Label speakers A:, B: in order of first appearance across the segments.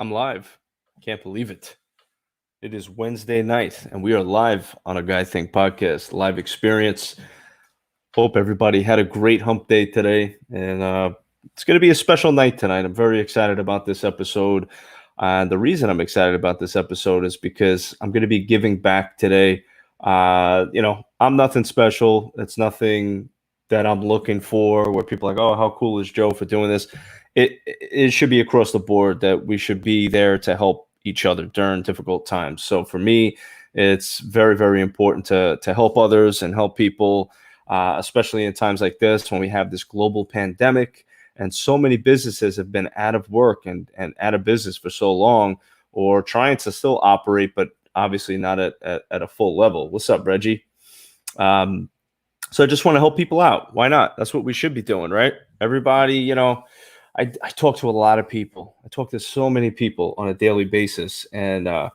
A: I'm live. Can't believe it. It is Wednesday night, and we are live on a Guy Think podcast, live experience. Hope everybody had a great hump day today, and it's going to be a special night tonight. I'm very excited about this episode. And the reason I'm excited about this episode is because I'm going to be giving back today. I'm nothing special. It's nothing that I'm looking for where people are like, oh, how cool is Joe for doing this? It should be across the board that we should be there to help each other during difficult times. So for me, it's very, very important to help others and help people, especially in times like this when we have this global pandemic and so many businesses have been out of work and out of business for so long, or trying to still operate, but obviously not at a full level. What's up, Reggie? So I just want to help people out. Why not? That's what we should be doing, right? Everybody, I talk to a lot of people. I talk to so many people on a daily basis. And, I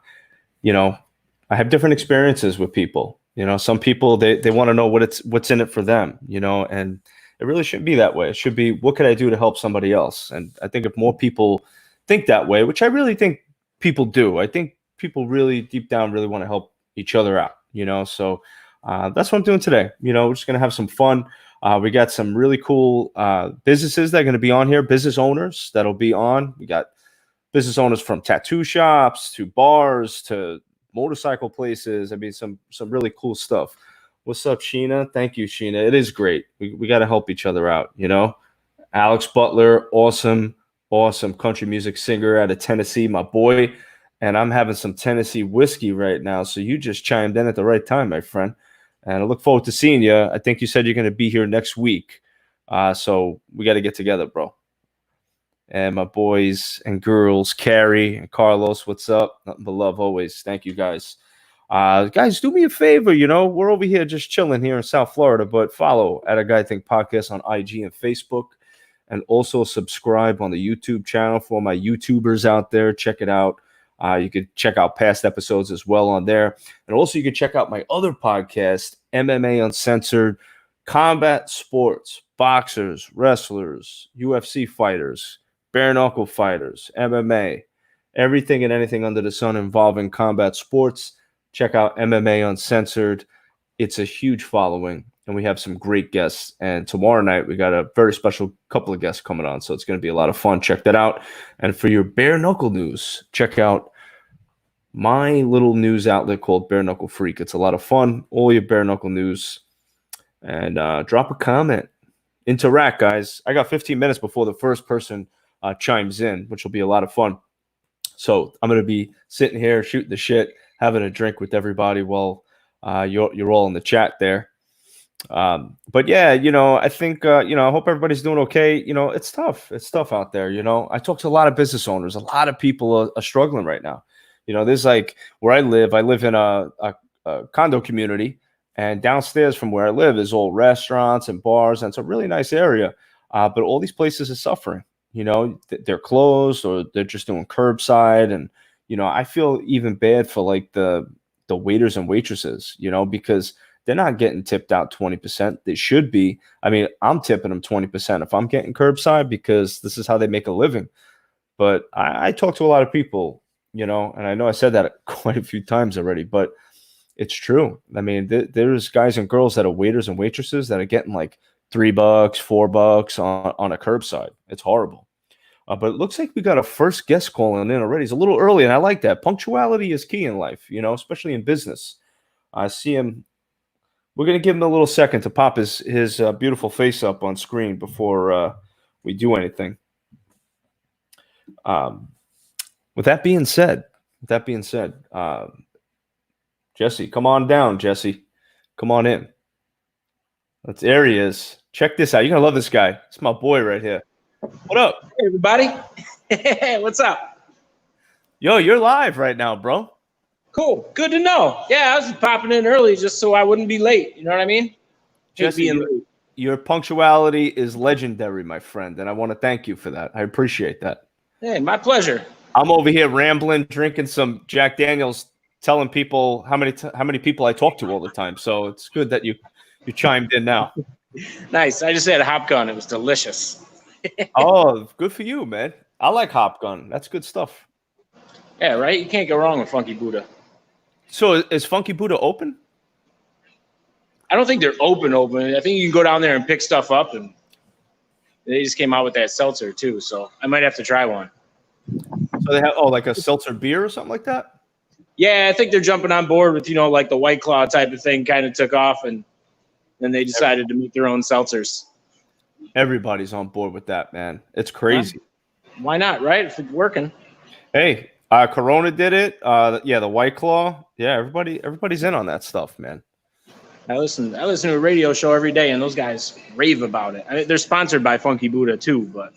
A: have different experiences with people. Some people, they want to know what's in it for them, and it really shouldn't be that way. It should be, what could I do to help somebody else? And I think if more people think that way, which I really think people do, I think people really deep down really want to help each other out, So that's what I'm doing today. We're just going to have some fun. We got some really cool businesses that are going to be on here, business owners that'll be on. We got business owners from tattoo shops to bars to motorcycle places. I mean, some really cool stuff. What's up, Sheena? Thank you, Sheena. It is great. We got to help each other out, Alex Butler, awesome country music singer out of Tennessee, my boy. And I'm having some Tennessee whiskey right now. So you just chimed in at the right time, my friend. And I look forward to seeing you. I think you said you're going to be here next week. So we got to get together, bro. And my boys and girls, Carrie and Carlos, what's up? Nothing but love always. Thank you, guys. Guys, do me a favor. We're over here just chilling here in South Florida, but follow at A Guy Think Podcast on IG and Facebook. And also subscribe on the YouTube channel for my YouTubers out there. Check it out. You could check out past episodes as well on there. And also you can check out my other podcast, MMA Uncensored, combat sports, boxers, wrestlers, UFC fighters, bare knuckle fighters, MMA, everything and anything under the sun involving combat sports. Check out MMA Uncensored. It's a huge following, and we have some great guests. And tomorrow night, we got a very special couple of guests coming on, so it's going to be a lot of fun. Check that out. And for your bare knuckle news, check out my little news outlet called Bare Knuckle Freak. It's a lot of fun. All your bare knuckle news. And drop a comment. Interact, guys. I got 15 minutes before the first person chimes in, which will be a lot of fun. So I'm going to be sitting here shooting the shit, having a drink with everybody while you're all in the chat there. But yeah, I think, I hope everybody's doing okay. It's tough. It's tough out there. I talk to a lot of business owners. A lot of people are struggling right now. There's like where I live in a condo community, and downstairs from where I live is all restaurants and bars. And it's a really nice area. But all these places are suffering, they're closed or they're just doing curbside. And, I feel even bad for like the waiters and waitresses, because they're not getting tipped out 20%. They should be. I mean, I'm tipping them 20% if I'm getting curbside, because this is how they make a living. But I talk to a lot of people, and I know I said that quite a few times already, but it's true. I mean, there's guys and girls that are waiters and waitresses that are getting like $3, $4 on a curbside. It's horrible. But it looks like we got a first guest calling in already. It's a little early, and I like that. Punctuality is key in life, especially in business. I see him. We're going to give him a little second to pop his beautiful face up on screen before we do anything. With that being said, Jesse, come on down, Jesse. Come on in. There he is. Check this out. You're going to love this guy. It's my boy right here. What up?
B: Hey, everybody. Hey, what's up?
A: Yo, you're live right now, bro.
B: Cool. Good to know. Yeah, I was just popping in early just so I wouldn't be late. You know what I mean?
A: Jesse, your punctuality is legendary, my friend, and I want to thank you for that. I appreciate that.
B: Hey, my pleasure.
A: I'm over here rambling, drinking some Jack Daniels, telling people how many people I talk to all the time. So it's good that you chimed in now.
B: Nice. I just had a hop gun. It was delicious.
A: Oh, good for you, man. I like hop gun. That's good stuff.
B: Yeah, right. You can't go wrong with Funky Buddha.
A: So is Funky Buddha open?
B: I don't think they're open. I think you can go down there and pick stuff up, and they just came out with that seltzer too. So I might have to try one.
A: So they have like a seltzer beer or something like that?
B: Yeah, I think they're jumping on board with, like the White Claw type of thing kind of took off, and then they decided to make their own seltzers.
A: Everybody's on board with that, man. It's crazy.
B: Why not, right? If it's working.
A: Hey, Corona did it. Yeah, the White Claw. Yeah, everybody's in on that stuff, man.
B: I listen to a radio show every day, and those guys rave about it. I mean, they're sponsored by Funky Buddha too, but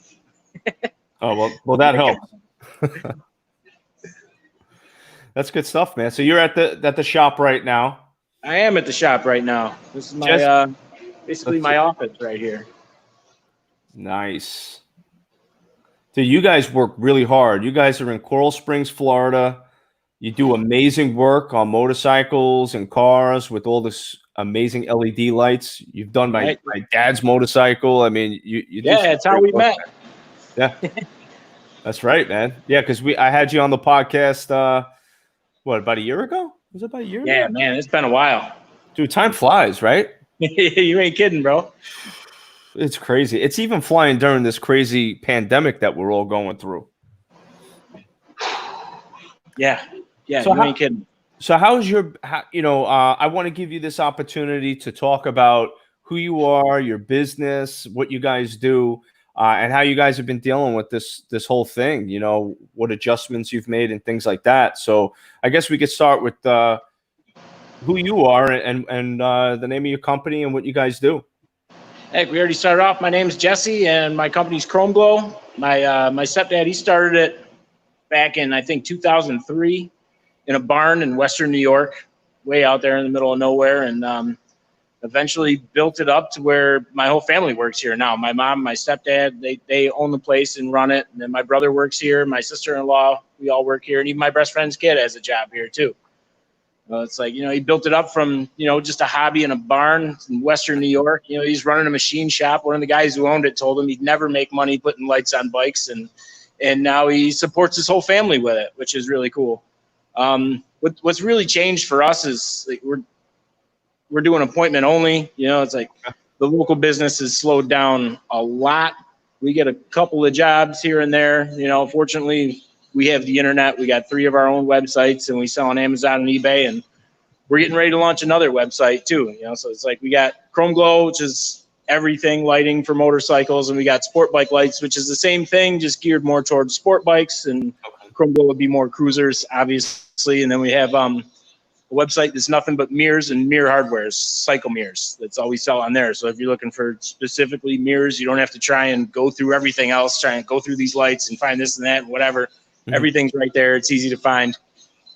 A: oh well, that helps. That's good stuff, man. So you're at the shop right now.
B: I am at the shop right now. This is my basically my office right here.
A: Nice. So you guys work really hard. You guys are in Coral Springs, Florida. You do amazing work on motorcycles and cars with all this amazing LED lights. You've done my dad's motorcycle. I mean, you
B: yeah, that's how we met.
A: Yeah, that's right, man. Yeah, because I had you on the podcast. About a year ago? Was it about a year ago?
B: Yeah, man, it's been a while.
A: Dude, time flies, right?
B: You ain't kidding, bro.
A: It's crazy. It's even flying during this crazy pandemic that we're all going through.
B: Yeah, so you ain't kidding.
A: So how's your, I want to give you this opportunity to talk about who you are, your business, what you guys do, and how you guys have been dealing with this whole thing, what adjustments you've made and things like that. So I guess we could start with who you are and the name of your company and what you guys do.
B: Heck, we already started off. My name's Jesse, and my company's Chrome Glow. My stepdad, he started it back in, I think, 2003 in a barn in Western New York, way out there in the middle of nowhere, and eventually built it up to where my whole family works here now. My mom, my stepdad, they own the place and run it, and then my brother works here, my sister-in-law, we all work here, and even my best friend's kid has a job here too. It's like, he built it up from, just a hobby in a barn in Western New York. He's running a machine shop. One of the guys who owned it told him he'd never make money putting lights on bikes. And now he supports his whole family with it, which is really cool. What's really changed for us is like we're doing appointment only. It's like the local business has slowed down a lot. We get a couple of jobs here and there. Fortunately, we have the internet. We got 3 of our own websites, and we sell on Amazon and eBay, and we're getting ready to launch another website too. So it's like we got Chrome Glow, which is everything lighting for motorcycles, and we got Sport Bike Lights, which is the same thing, just geared more towards sport bikes, and Chrome Glow would be more cruisers, obviously. And then we have a website that's nothing but mirrors and mirror hardware, cycle mirrors. That's all we sell on there. So if you're looking for specifically mirrors, you don't have to try and go through everything else, try and go through these lights and find this and that and whatever. Everything's right there. It's easy to find.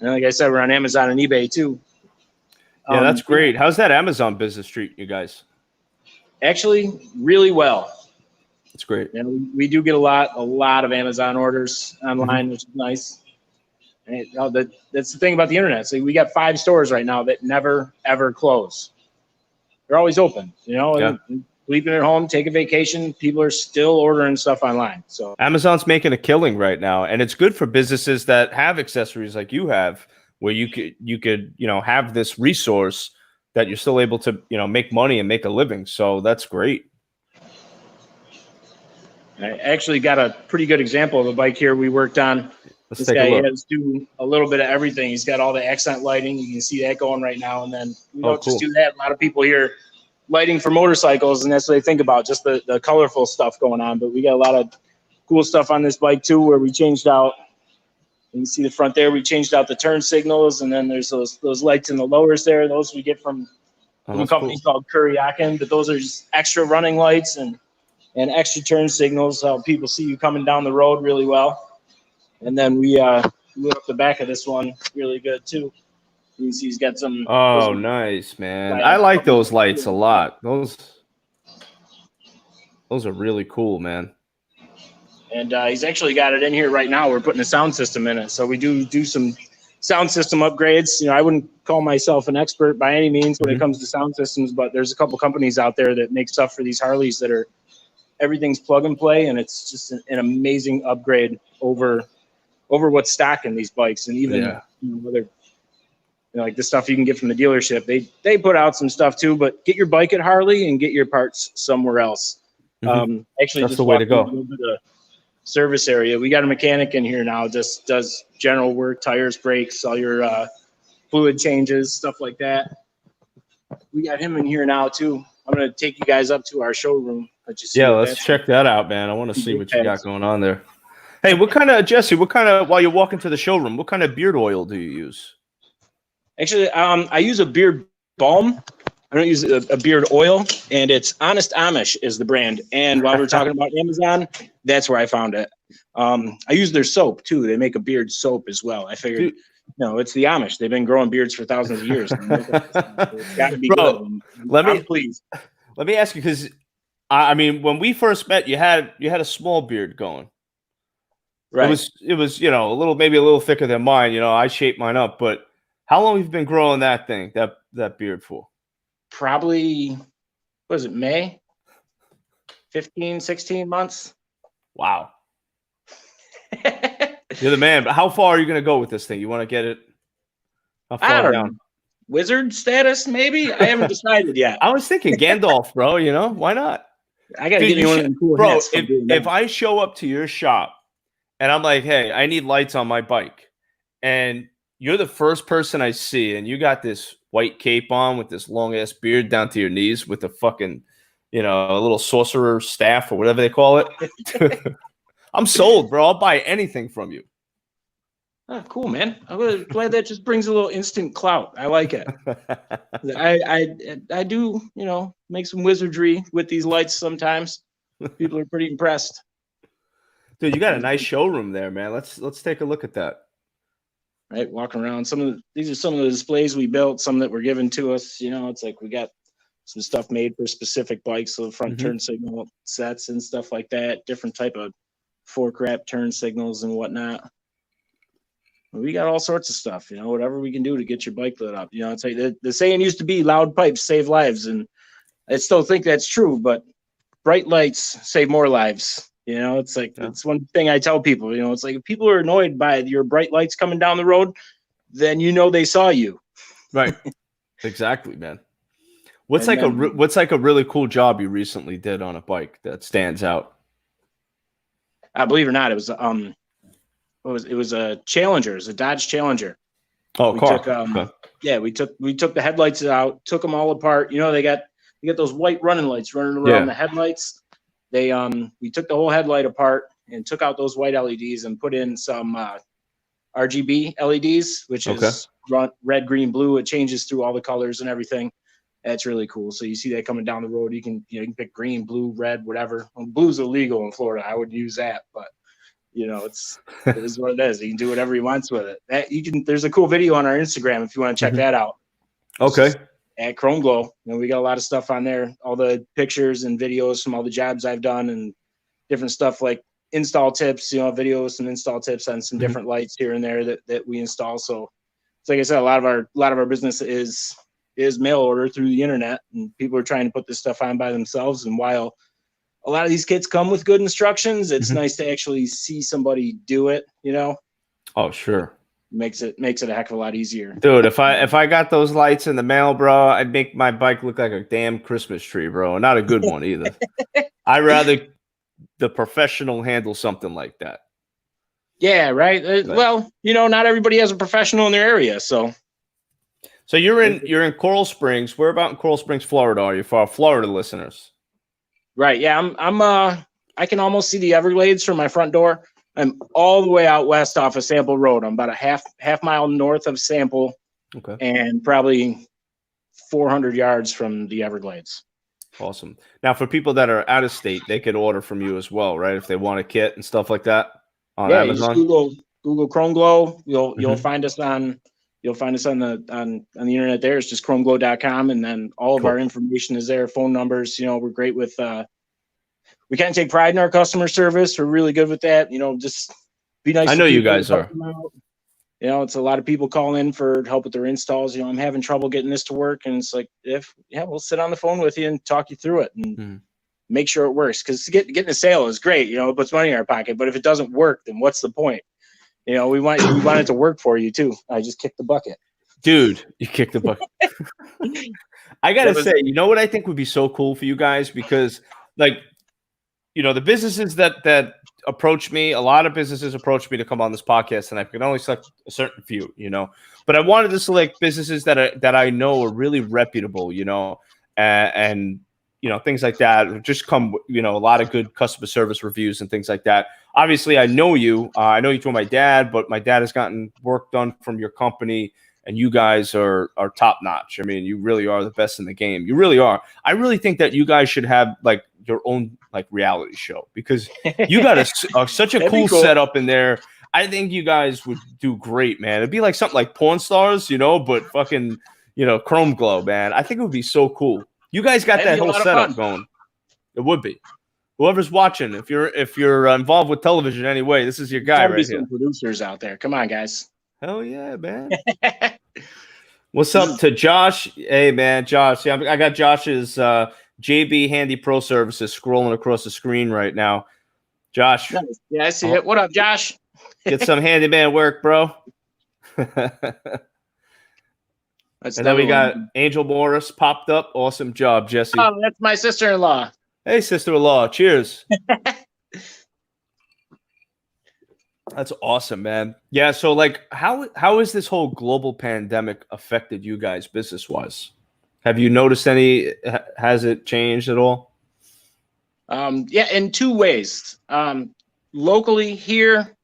B: And like I said, we're on Amazon and eBay too.
A: Yeah, that's great. How's that Amazon business treating you guys?
B: Actually, really well.
A: That's great.
B: We do get a lot of Amazon orders online, which is nice. And that's the thing about the internet. So we got 5 stores right now that never ever close. They're always open.
A: Yeah.
B: Sleeping at home, take a vacation, people are still ordering stuff online. So
A: Amazon's making a killing right now, and it's good for businesses that have accessories like you have, where you could have this resource that you're still able to make money and make a living. So that's great.
B: I actually got a pretty good example of a bike here we worked on. This guy has do a little bit of everything. He's got all the accent lighting. You can see that going right now. And then we don't just do that. A lot of people here lighting for motorcycles, and that's what they think about, just the colorful stuff going on. But we got a lot of cool stuff on this bike too, where we changed out, you can see the front there, we changed out the turn signals, and then there's those lights in the lowers there. Those we get from a company called Kuryakin, but those are just extra running lights and extra turn signals, so people see you coming down the road really well. And then we lit up the back of this one really good too. You can see he's got some.
A: Oh, nice, man. I like those lights a lot. Those are really cool, man.
B: And he's actually got it in here right now. We're putting a sound system in it. So we do some sound system upgrades. I wouldn't call myself an expert by any means when it comes to sound systems, but there's a couple companies out there that make stuff for these Harleys that are everything's plug and play, and it's just an amazing upgrade over over what's stock in these bikes, and even other like the stuff you can get from the dealership. They put out some stuff too, but get your bike at Harley and get your parts somewhere else. Actually,
A: That's
B: just
A: the way to go.
B: a little bit of service area. We got a mechanic in here now, just does general work, tires, brakes, all your fluid changes, stuff like that. We got him in here now too. I'm gonna take you guys up to our showroom.
A: Let's check that out, man. I want to see what you got going on there. Hey, Jesse, while you're walking to the showroom, what kind of beard oil do you use?
B: Actually, I use a beard balm. I don't use a beard oil, and it's Honest Amish is the brand. And while we're talking about Amazon, that's where I found it. I use their soap too. They make a beard soap as well. I figured, it's the Amish. They've been growing beards for thousands of years. It's got to be good. Let
A: me ask you, because I mean, when we first met, you had a small beard going. Right. It was maybe a little thicker than mine. I shaped mine up, but how long have you been growing that thing, that beard for?
B: Probably, what is it, May? 15, 16 months.
A: Wow. You're the man. But how far are you going to go with this thing? You want to get it how far
B: I don't
A: down?
B: know. Wizard status, maybe? I haven't decided yet.
A: I was thinking Gandalf, bro. Why not?
B: I got to get me one of them cool hats.
A: If I show up to your shop and I'm like, hey, I need lights on my bike, and you're the first person I see, and you got this white cape on with this long ass beard down to your knees with a fucking, a little sorcerer staff or whatever they call it. I'm sold, bro. I'll buy anything from you.
B: Oh, cool, man. I'm glad that just brings a little instant clout. I like it. I do, make some wizardry with these lights sometimes. People are pretty impressed.
A: Dude, you got a nice showroom there, man. Let's take a look at that.
B: Right, walking around. These are some of the displays we built, some that were given to us. It's like we got some stuff made for specific bikes, so front turn signal sets and stuff like that, different type of fork wrap turn signals and whatnot. We got all sorts of stuff, whatever we can do to get your bike lit up. It's like the saying used to be loud pipes save lives, and I still think that's true, but bright lights save more lives. It's like, it's one thing I tell people, it's like if people are annoyed by your bright lights coming down the road, then they saw you.
A: Right. Exactly, man. What's like a really cool job you recently did on a bike that stands out?
B: I believe it or not, it was it was a Challenger, it was a Dodge Challenger.
A: Oh, car.
B: We took the headlights out, took them all apart. They got those white running lights running around the headlights. We took the whole headlight apart and took out those white LEDs and put in some RGB LEDs, which is red, green, blue. It changes through all the colors and everything. That's really cool. So you see that coming down the road. You can pick green, blue, red, whatever. Well, blue's illegal in Florida. I wouldn't use that, but it is what it is. You can do whatever you want with it. There's a cool video on our Instagram if you want to check that out.
A: Okay.
B: At Chrome Glow, we got a lot of stuff on there, all the pictures and videos from all the jobs I've done and different stuff like install tips, videos, some install tips on some different lights here and there that we install. So it's like I said, a lot of our business is mail order through the internet, and people are trying to put this stuff on by themselves. And while a lot of these kits come with good instructions, it's nice to actually see somebody do it,
A: Oh, sure.
B: Makes it a heck of a lot easier.
A: Dude, if I got those lights in the mail, bro, I'd make my bike look like a damn Christmas tree, bro. Not a good one either. I'd rather the professional handle something like that.
B: Yeah, right. Well, not everybody has a professional in their area, so.
A: So you're in Coral Springs. Where about in Coral Springs, Florida are you for our Florida listeners?
B: Right. Yeah, I can almost see the Everglades from my front door. I'm all the way out west off of Sample Road. I'm about a half mile north of Sample, and probably 400 yards from the Everglades.
A: Awesome. Now, for people that are out of state, they could order from you as well, right? If they want a kit and stuff like that on Amazon.
B: Just Google Chrome Glow. You'll find us on the internet. There, it's just chromeglow.com, and then all of our information is there. Phone numbers. We're great with. We kind of take pride in our customer service. We're really good with that. Just be nice.
A: I know you guys are.
B: It's a lot of people call in for help with their installs. I'm having trouble getting this to work. And it's like, we'll sit on the phone with you and talk you through it and make sure it works. Because getting a sale is great. It puts money in our pocket. But if it doesn't work, then what's the point? You know, we want it to work for you too. I just kicked the bucket.
A: Dude, you kicked the bucket. I gotta say, you know what I think would be so cool for you guys? Because, like, you know, the businesses that approach me, a lot of businesses approach me to come on this podcast, and I can only select a certain few, you know. But I wanted to select businesses that I know are really reputable, you know, and you know, things like that. Just come, you know, a lot of good customer service reviews and things like that. Obviously, I know you. I know you through my dad, but my dad has gotten work done from your company, and you guys are top notch. I mean, you really are the best in the game. You really are. I really think that you guys should have like your own like reality show, because you got such a cool setup in there. I think you guys would do great, man. It'd be like something like Porn Stars, you know, but fucking, you know, Chrome Glow, man. I think it would be so cool. You guys got that whole setup going. It would be. Whoever's watching, if you're involved with television anyway, this is your guy right here. Some
B: producers out there. Come on, guys.
A: Hell yeah, man. What's up to Josh? Hey, man, Josh. Yeah, I got Josh's JB Handy Pro Services scrolling across the screen right now. Josh.
B: Nice. Yeah, I see it. What up, Josh?
A: Get some handyman work, bro. And then we got Angel Morris popped up. Awesome job, Jesse.
B: Oh, that's my sister-in-law.
A: Hey, sister-in-law. Cheers. That's awesome, man. Yeah, so like how has this whole global pandemic affected you guys business-wise? Have you noticed has it changed at all?
B: Yeah, in two ways. Locally here,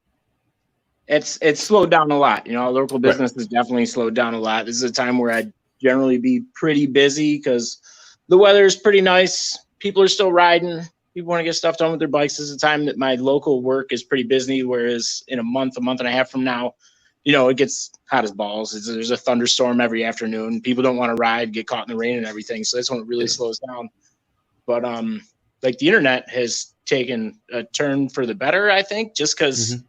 B: it's slowed down a lot. You know, local business has definitely slowed down a lot. This is a time where I'd generally be pretty busy because the weather is pretty nice. People are still riding. People want to get stuff done with their bikes. This is a time that my local work is pretty busy, whereas in a month and a half from now, you know, it gets hot as balls. There's a thunderstorm every afternoon. People don't want to ride, get caught in the rain and everything. So that's when it really slows down. But like the internet has taken a turn for the better, I think, just because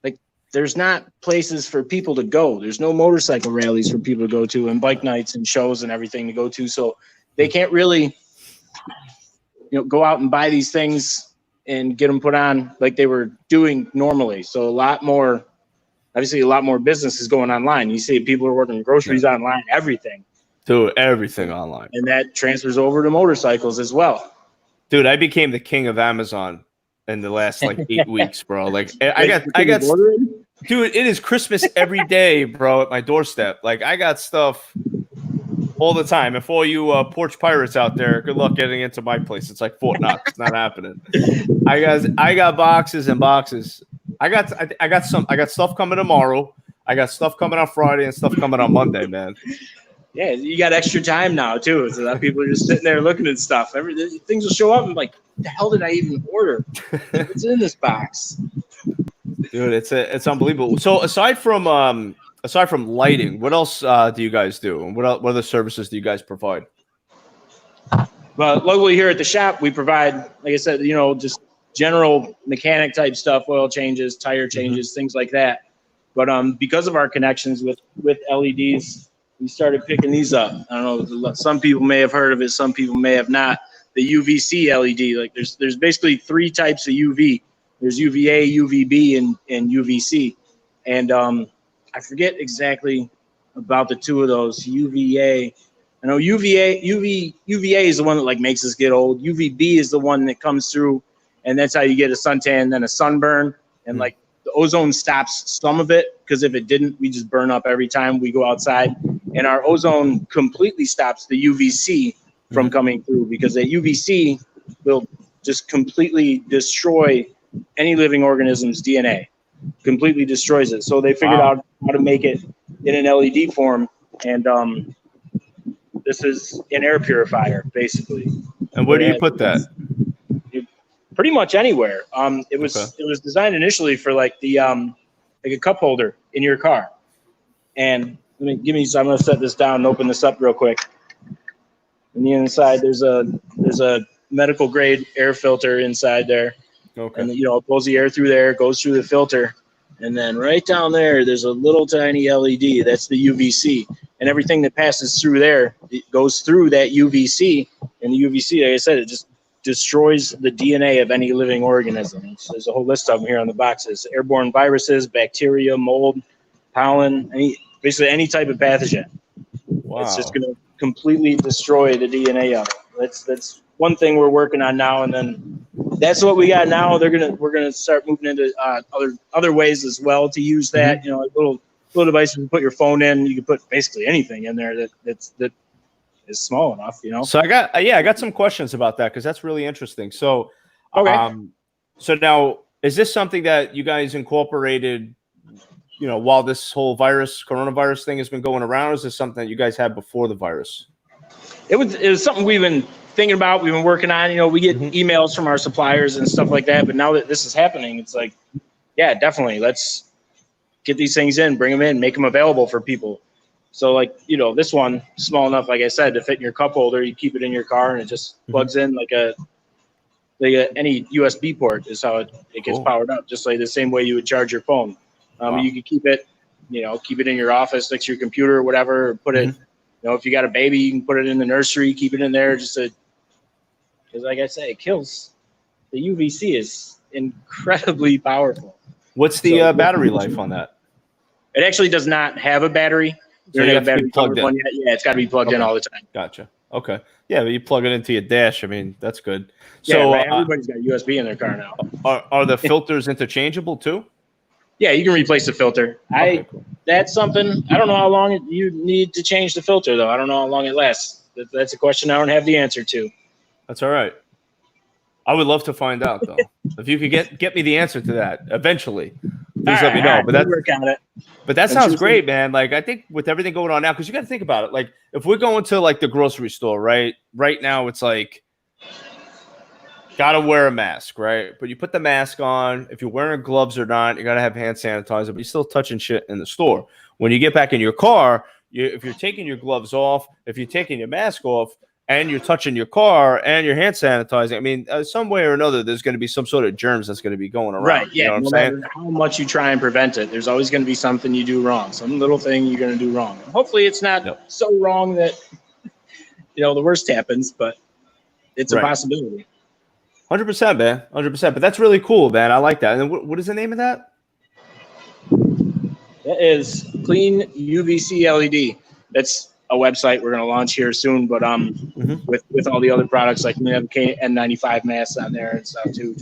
B: like there's not places for people to go. There's no motorcycle rallies for people to go to and bike nights and shows and everything to go to. So they can't really, you know, go out and buy these things and get them put on like they were doing normally. So a lot more business is going online. You see people are ordering groceries online, everything.
A: Do everything online.
B: And that transfers over to motorcycles as well.
A: Dude, I became the king of Amazon in the last like 8 weeks, bro. Like I got dude, it is Christmas every day, bro, at my doorstep. Like I got stuff all the time. And for all you porch pirates out there, good luck getting into my place. It's like Fort Knox. It's not happening. I got boxes and boxes. I got stuff coming tomorrow. I got stuff coming on Friday and stuff coming on Monday, man.
B: Yeah, you got extra time now too. So that people are just sitting there looking at stuff. Things will show up and like, what the hell did I even order? What's in this box?
A: Dude, it's unbelievable. So aside from lighting, what else do you guys do? And what other services do you guys provide?
B: Well, locally here at the shop, we provide, like I said, you know, just general mechanic type stuff, oil changes, tire changes, things like that. But because of our connections with LEDs, we started picking these up. I don't know, some people may have heard of it, some people may have not. The UVC LED, like there's basically 3 types of UV. There's UVA, UVB, and UVC. And I forget exactly about the 2 of those. UVA, I know UVA is the one that like makes us get old. UVB is the one that comes through, and that's how you get a suntan, then a sunburn, and like the ozone stops some of it, because if it didn't, we just burn up every time we go outside. And our ozone completely stops the UVC from coming through, because that UVC will just completely destroy any living organism's DNA, completely destroys it. So they figured out how to make it in an LED form, and this is an air purifier, basically.
A: And where do you put that?
B: Pretty much anywhere. It was designed initially for like the like a cup holder in your car. And I'm gonna set this down and open this up real quick. On the inside, there's a medical grade air filter inside there. Okay. And you know, it pulls the air through there, goes through the filter, and then right down there, there's a little tiny LED. That's the UVC, and everything that passes through there, it goes through that UVC. And the UVC, like I said, it just destroys the DNA of any living organism. There's a whole list of them here on the boxes: airborne viruses, bacteria, mold, pollen, basically any type of pathogen.
A: Wow.
B: It's just going to completely destroy the DNA of it. That's one thing we're working on now, and then that's what we got now. We're gonna start moving into other ways as well to use that. You know, a little device you can put your phone in. You can put basically anything in there that is small enough. You know.
A: So I got some questions about that because that's really interesting. So,
B: okay.
A: So now, is this something that you guys incorporated? You know, while this whole coronavirus thing has been going around, or is this something that you guys had before the virus?
B: It was something we've been thinking about. We've been working on. You know, we get emails from our suppliers and stuff like that. But now that this is happening, it's like, yeah, definitely. Let's get these things in, bring them in, make them available for people. So, like, you know, this one, small enough, like I said, to fit in your cup holder. You keep it in your car, and it just plugs in like any USB port is how it gets powered up, just like the same way you would charge your phone. You could keep it in your office next to your computer or whatever, or put it, you know, if you got a baby, you can put it in the nursery, keep it in there because like I say, it kills. The UVC is incredibly powerful.
A: What's the battery life on that?
B: It actually does not have a battery.
A: So you have to be plugged in.
B: Yeah, it's got to be plugged in all the time.
A: Gotcha. Okay. Yeah, but you plug it into your dash. I mean, that's good.
B: Yeah,
A: so
B: right. Everybody's got USB in their car now.
A: Are the filters interchangeable too?
B: Yeah, you can replace the filter.
A: Okay, cool.
B: That's something. I don't know how long you need to change the filter, though. I don't know how long it lasts. That's a question I don't have the answer to.
A: That's all right. I would love to find out, though. If you could get me the answer to that eventually, please let me know. But
B: work on it.
A: But that sounds great, man. Like, I think with everything going on now, because you got to think about it. Like, if we're going to like the grocery store, right now, it's like gotta wear a mask, right? But you put the mask on. If you're wearing gloves or not, you gotta have hand sanitizer. But you're still touching shit in the store. When you get back in your car, if you're taking your gloves off, if you're taking your mask off, and you're touching your car and your hand sanitizing, I mean, some way or another, there's going to be some sort of germs that's going to be going around.
B: Right. Yeah.
A: You know what
B: no
A: I'm saying?
B: Matter how much you try and prevent it, there's always going to be something you do wrong. Some little thing you're going to do wrong. Hopefully, it's not so wrong that the worst happens, but it's a possibility.
A: 100%, man. 100%. But that's really cool, man. I like that. And then what is the name of that?
B: That is Clean UVC LED. That's a website we're going to launch here soon, but with all the other products, like we have N95 masks on there and stuff too.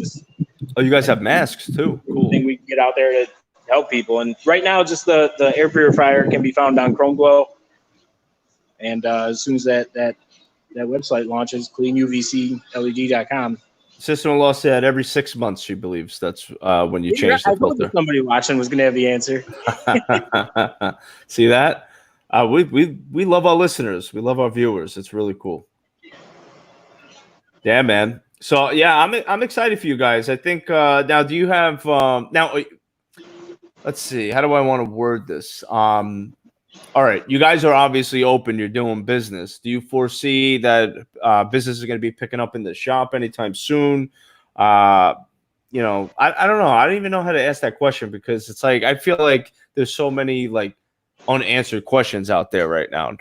A: You guys have masks too. Cool.
B: I think we can get out there to help people. And right now, just the Air Purifier can be found on Chrome Glow. And as soon as that website launches, cleanuvcled.com.
A: Sister-in-law said every 6 months she believes that's when you change the filter.
B: Somebody watching was going to have the answer.
A: See that? We love our listeners. We love our viewers. It's really cool. Yeah, man. So yeah, I'm excited for you guys. I think now. Do you have now? Let's see. How do I want to word this? All right, you guys are obviously open. You're doing business. Do you foresee that business is going to be picking up in the shop anytime soon? I don't know. I don't even know how to ask that question because it's like I feel like there's so many like unanswered questions out there right now,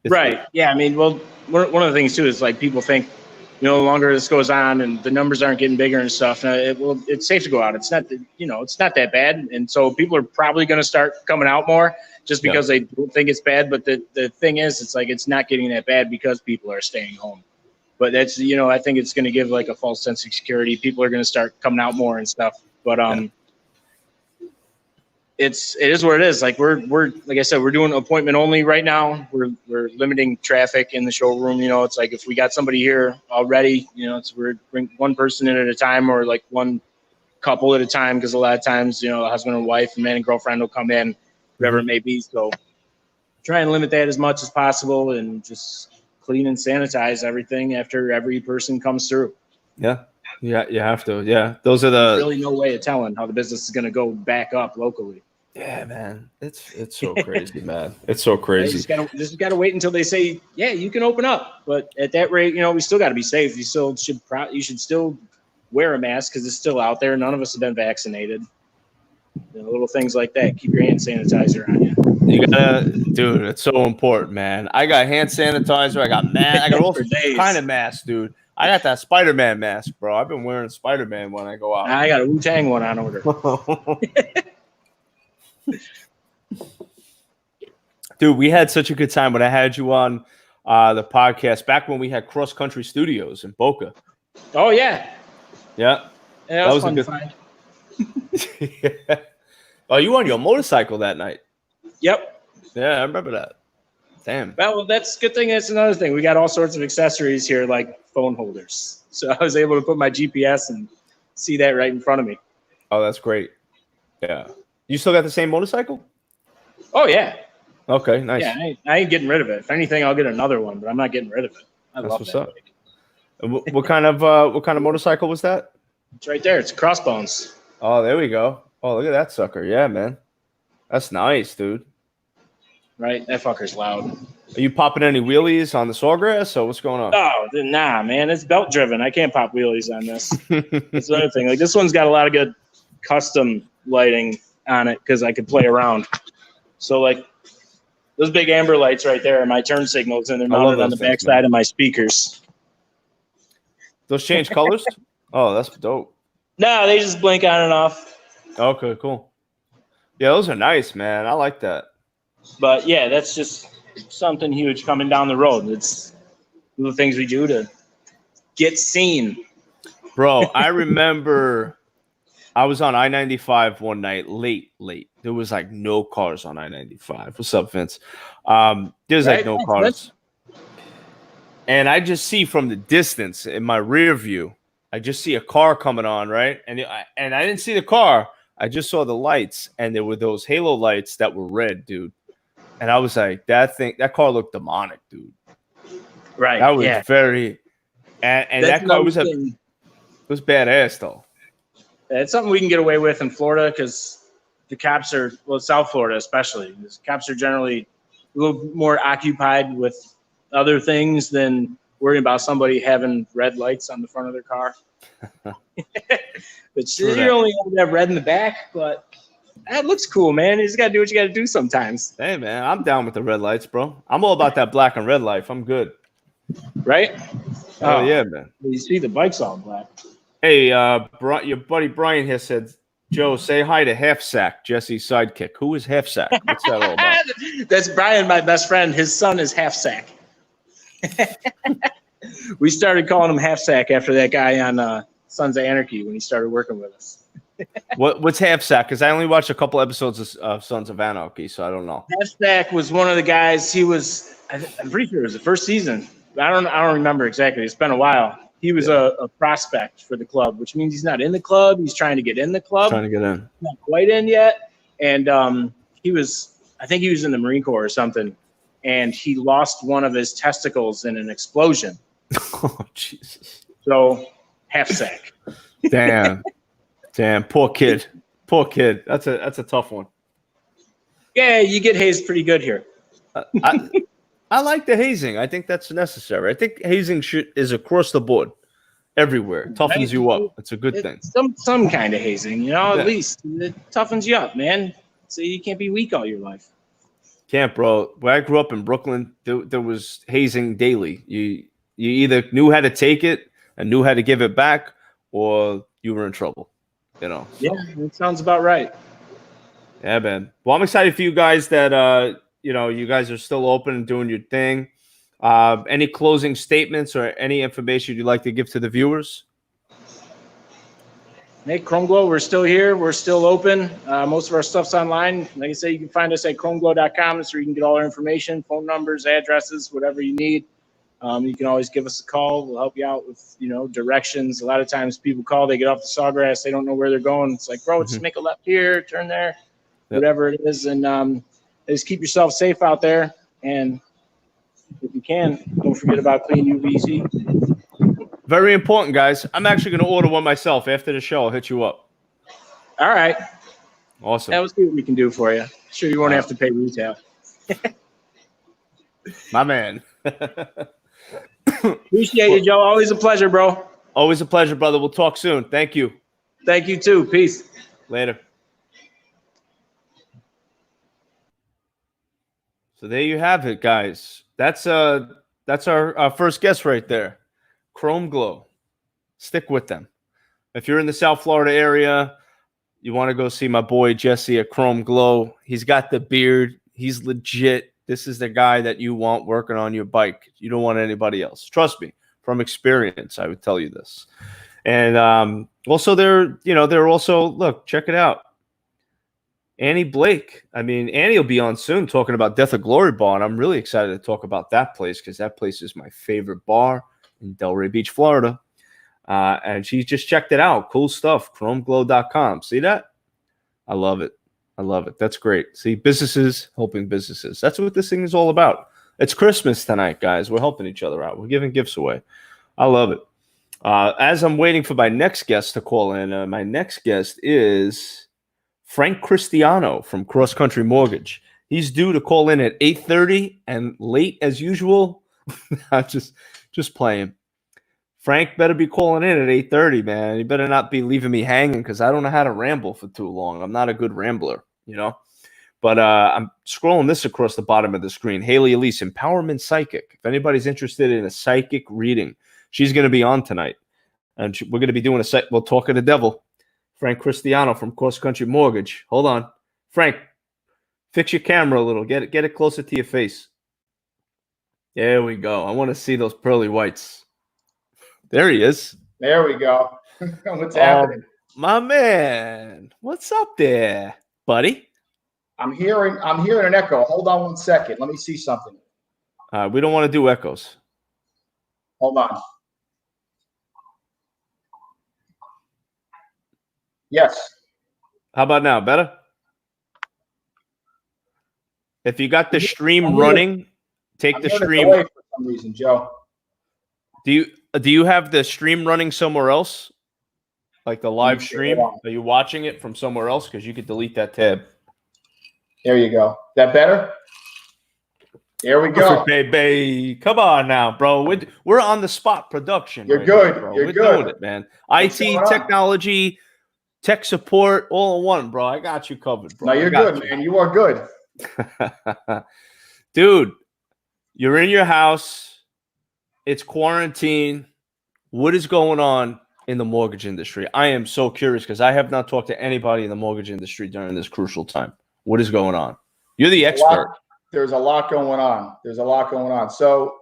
A: right. Yeah. I mean, well, one of the things too is like people think, the longer this goes on and the numbers aren't getting bigger and stuff, it's safe to go out. It's not, it's not that bad. And so people are probably going to start coming out more just because they don't think it's bad. But the thing is, it's like, it's not getting that bad because people are staying home. But that's, I think it's going to give like a false sense of security. People are going to start coming out more and stuff. But, it is what it is. Like we're like I said, we're doing appointment only right now. We're limiting traffic in the showroom. It's like if we got somebody here already, we're bring one person in at a time or like one couple at a time because a lot of times, a husband and wife and man and girlfriend will come in, whatever it may be. So try and limit that as much as possible and just clean and sanitize everything after every person comes through. Yeah. Yeah, you have to. Yeah, those are the. There's really no way of telling how the business is going to go back up locally. Yeah, man, it's so crazy, man. It's so crazy. Just got to wait until they say, yeah, you can open up. But at that rate, we still got to be safe. You still should. You should still wear a mask because it's still out there. None of us have been vaccinated. Little things like that. Keep your hand sanitizer on you. You gotta, dude. It's so important, man. I got hand sanitizer. I got mask. I got all kind of masks, dude. I got that Spider-Man mask, bro. I've been wearing Spider-Man when I go out.
B: I got a Wu-Tang one on order.
A: Dude, we had such a good time when I had you on the podcast back when we had Cross Country Studios in Boca.
B: Oh, yeah.
A: Yeah.
B: That was fun to find.
A: Yeah. Oh, you on your motorcycle that night?
B: Yep.
A: Yeah, I remember that. Damn.
B: Well, that's a good thing. That's another thing. We got all sorts of accessories here, like phone holders. So I was able to put my GPS and see that right in front of me.
A: Oh, that's great. Yeah. You still got the same motorcycle?
B: Oh, yeah.
A: Okay, nice.
B: Yeah, I ain't getting rid of it. If anything, I'll get another one, but I'm not getting rid of it. I love
A: what's
B: that
A: up.
B: bike.
A: What kind of motorcycle was that?
B: It's right there. It's Crossbones.
A: Oh, there we go. Oh, look at that sucker. Yeah, man. That's nice, dude.
B: Right? That fucker's loud.
A: Are you popping any wheelies on the Sawgrass, or what's going on?
B: Oh, nah, man. It's belt driven. I can't pop wheelies on this. That's another thing. Like, this one's got a lot of good custom lighting on it because I could play around. So, like, those big amber lights right there are my turn signals, and they're mounted on the backside of my speakers.
A: Those change colors? Oh, that's dope.
B: No, they just blink on and off.
A: Okay, cool. Yeah, those are nice, man. I like that.
B: But, yeah, that's just something huge coming down the road. It's the things we do to get seen.
A: Bro, I remember I was on I-95 one night, late. There was like no cars on I-95. What's up, Vince? There's like no cars. And I just see from the distance in my rear view, I just see a car coming on, right? And I didn't see the car. I just saw the lights, and there were those halo lights that were red, dude. And I was like, that car looked demonic, dude.
B: Right.
A: That was very, and that car was badass though.
B: It's something we can get away with in Florida because the cops are, well, South Florida especially. The cops are generally a little more occupied with other things than worrying about somebody having red lights on the front of their car. But you only have to have red in the back, but that looks cool, man. You just got to do what you got to do sometimes.
A: Hey, man, I'm down with the red lights, bro. I'm all about that black and red life. I'm good.
B: Right?
A: Oh, yeah, man.
B: You see the bike's all black.
A: Hey, your buddy Brian here said, Joe, say hi to Half Sack, Jesse's sidekick. Who is Half Sack? What's that all about?
B: That's Brian, my best friend. His son is Half Sack. We started calling him Half Sack after that guy on Sons of Anarchy when he started working with us.
A: What's Half Sack? Because I only watched a couple episodes of Sons of Anarchy, so I don't know.
B: Half Sack was one of the guys. He was, I'm pretty sure it was the first season. I don't remember exactly. It's been a while. He was a prospect for the club, which means he's not in the club. He's trying to get in the club.
A: Trying to get in.
B: Not quite in yet. And I think he was in the Marine Corps or something. And he lost one of his testicles in an explosion.
A: Oh, Jesus.
B: So, Half Sack.
A: Damn. Poor kid. That's a tough one.
B: Yeah, you get hazed pretty good here.
A: I like the hazing. I think that's necessary. I think hazing is across the board, everywhere. It toughens you up. It's a good thing.
B: Some kind of hazing, at least. It toughens you up, man. So you can't be weak all your life.
A: Can't, bro. When I grew up in Brooklyn, there was hazing daily. You either knew how to take it and knew how to give it back, or you were in trouble. So.
B: Yeah, that sounds about right.
A: Yeah, man. Well, I'm excited for you guys that you guys are still open and doing your thing. Any closing statements or any information you'd like to give to the viewers?
B: Hey, Chrome Glow, we're still here. We're still open. Most of our stuff's online. Like I say, you can find us at chromeglow.com. That's where you can get all our information, phone numbers, addresses, whatever you need. You can always give us a call. We'll help you out with, directions. A lot of times people call, they get off the Sawgrass, they don't know where they're going. It's like, bro, just make a left here, turn there, whatever it is. And just keep yourself safe out there. And if you can, don't forget about clean UVC.
A: Very important, guys. I'm actually going to order one myself after the show. I'll hit you up.
B: All right.
A: Awesome.
B: We'll see what we can do for you. Sure, you won't have to pay retail.
A: My man.
B: Appreciate you, Joe. Always a pleasure, bro.
A: Always a pleasure, brother. We'll talk soon. Thank you.
B: Thank you, too. Peace.
A: Later. So there you have it, guys. That's our first guest right there. Chrome Glow. Stick with them. If you're in the South Florida area, you want to go see my boy Jesse at Chrome Glow. He's got the beard. He's legit. This is the guy that you want working on your bike. You don't want anybody else. Trust me, from experience, I would tell you this. And also, they're also, look, check it out. Annie Blake. I mean, Annie will be on soon talking about Death of Glory Bar, and I'm really excited to talk about that place because that place is my favorite bar in Delray Beach, Florida. And she just checked it out. Cool stuff. ChromeGlow.com. See that? I love it. I love it. That's great. See, businesses helping businesses. That's what this thing is all about. It's Christmas tonight, guys. We're helping each other out. We're giving gifts away. I love it. As I'm waiting for my next guest to call in, my next guest is Frank Cristiano from Cross Country Mortgage. He's due to call in at 8:30 and late as usual. just playing. Frank better be calling in at 8:30, man. You better not be leaving me hanging because I don't know how to ramble for too long. I'm not a good rambler, you know. But I'm scrolling this across the bottom of the screen. Haley Elise, Empowerment Psychic. If anybody's interested in a psychic reading, she's going to be on tonight. And we're going to be doing we'll talk to the devil. Frank Cristiano from Cross Country Mortgage. Hold on. Frank, fix your camera a little. Get it closer to your face. There we go. I want to see those pearly whites. There he is.
C: There we go. What's happening?
A: My man. What's up there, buddy?
C: I'm hearing an echo. Hold on 1 second. Let me see something.
A: We don't want to do echoes.
C: Hold on. Yes.
A: How about now? Better? If you got the stream running, take the stream.
C: For some reason, Joe.
A: Do you have the stream running somewhere else? Like the live stream? Are you watching it from somewhere else? Because you could delete that tab.
C: There you go. That better? There we go.
A: Perfect, baby. Come on now, bro. We're on the spot production.
C: You're good. Bro. You're
A: We're
C: good.
A: doing it, man. IT, technology, tech support, all in one, bro. I got you covered, bro.
C: No, you're good, man. You are good.
A: Dude, you're in your house. It's quarantine. What is going on in the mortgage industry? I am so curious because I have not talked to anybody in the mortgage industry during this crucial time. What is going on? You're the expert.
C: There's a lot going on. So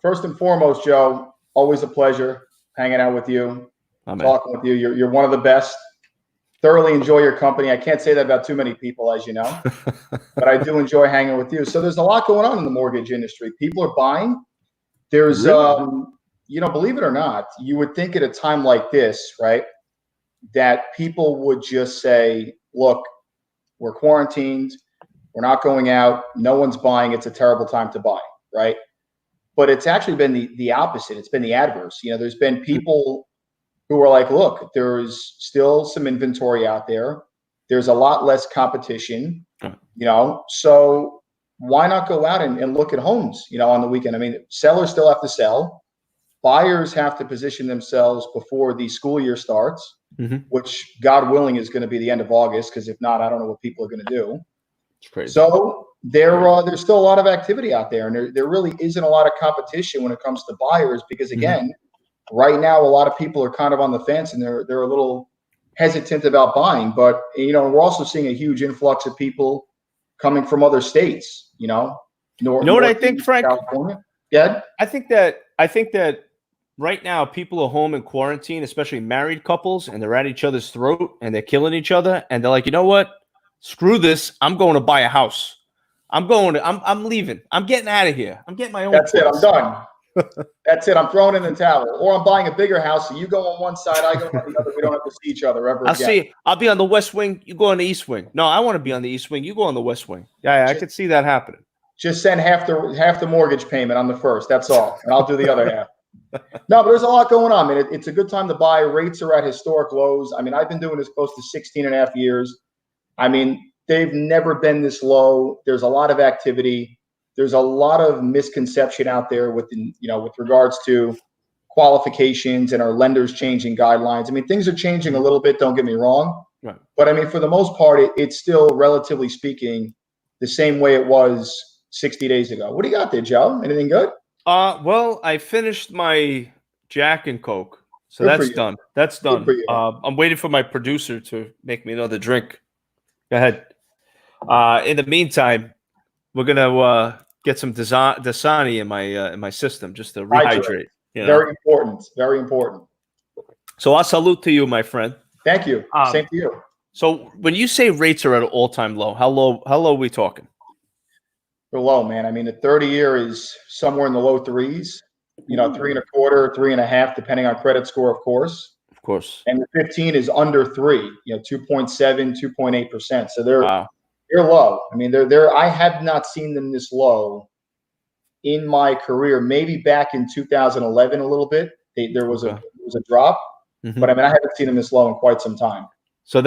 C: first and foremost, Joe, always a pleasure hanging out with you, talking with you. You're one of the best. Thoroughly enjoy your company. I can't say that about too many people, as you know, but I do enjoy hanging with you. So there's a lot going on in the mortgage industry. People are buying. There's, believe it or not, you would think at a time like this, right, that people would just say, look, we're quarantined. We're not going out. No one's buying. It's a terrible time to buy, right? But it's actually been the opposite. It's been the adverse. There's been people who are like, look, there's still some inventory out there. There's a lot less competition, so why not go out and look at homes, on the weekend? I mean, sellers still have to sell. Buyers have to position themselves before the school year starts, which God willing is going to be the end of August. Because if not, I don't know what people are going to do.
A: It's crazy.
C: So there's still a lot of activity out there, and there really isn't a lot of competition when it comes to buyers because again, right now a lot of people are kind of on the fence and they're a little hesitant about buying. But we're also seeing a huge influx of people coming from other states.
A: What I think, Frank?
C: California. Yeah.
A: I think that right now people are home in quarantine, especially married couples, and they're at each other's throat and they're killing each other, and they're like, you know what? Screw this. I'm going to buy a house. I'm leaving. I'm getting out of here. I'm getting my own.
C: That's it. I'm done. That's it. I'm throwing in the towel. Or I'm buying a bigger house. So you go on one side, I go on the other. We don't have to see each other ever again.
A: I'll be on the west wing. You go on the east wing. No, I want to be on the east wing. You go on the west wing. Yeah, I could see that happening.
C: Just send half the mortgage payment on the first. That's all. And I'll do the other half. No, but there's a lot going on. I mean, it's a good time to buy. Rates are at historic lows. I mean, I've been doing this close to 16 and a half years. I mean, they've never been this low. There's a lot of activity. There's a lot of misconception out there with regards to qualifications and our lenders changing guidelines. I mean, things are changing a little bit. Don't get me wrong. Right. But I mean, for the most part, it's still relatively speaking the same way it was 60 days ago. What do you got there, Joe? Anything good?
A: Well, I finished my Jack and Coke. So
C: Good for
A: that's
C: you.
A: done. That's
C: Good for
A: done.
C: you.
A: I'm waiting for my producer to make me another drink. Go ahead. In the meantime, we're gonna get some Dasani in my system just to rehydrate. You know?
C: Very important. Very important.
A: So I'll salute to you, my friend.
C: Thank you. Same to you.
A: So when you say rates are at an all-time low, how low are we talking?
C: They're low, man. I mean, the 30-year is somewhere in the low threes, 3.25, 3.5, depending on credit score, of course.
A: Of course.
C: And the 15 is under 3, 2.7, 2.8%. So they're low. I mean, I have not seen them this low in my career. Maybe back in 2011 a little bit. There was a drop, but I mean, I haven't seen them this low in quite some time.
A: So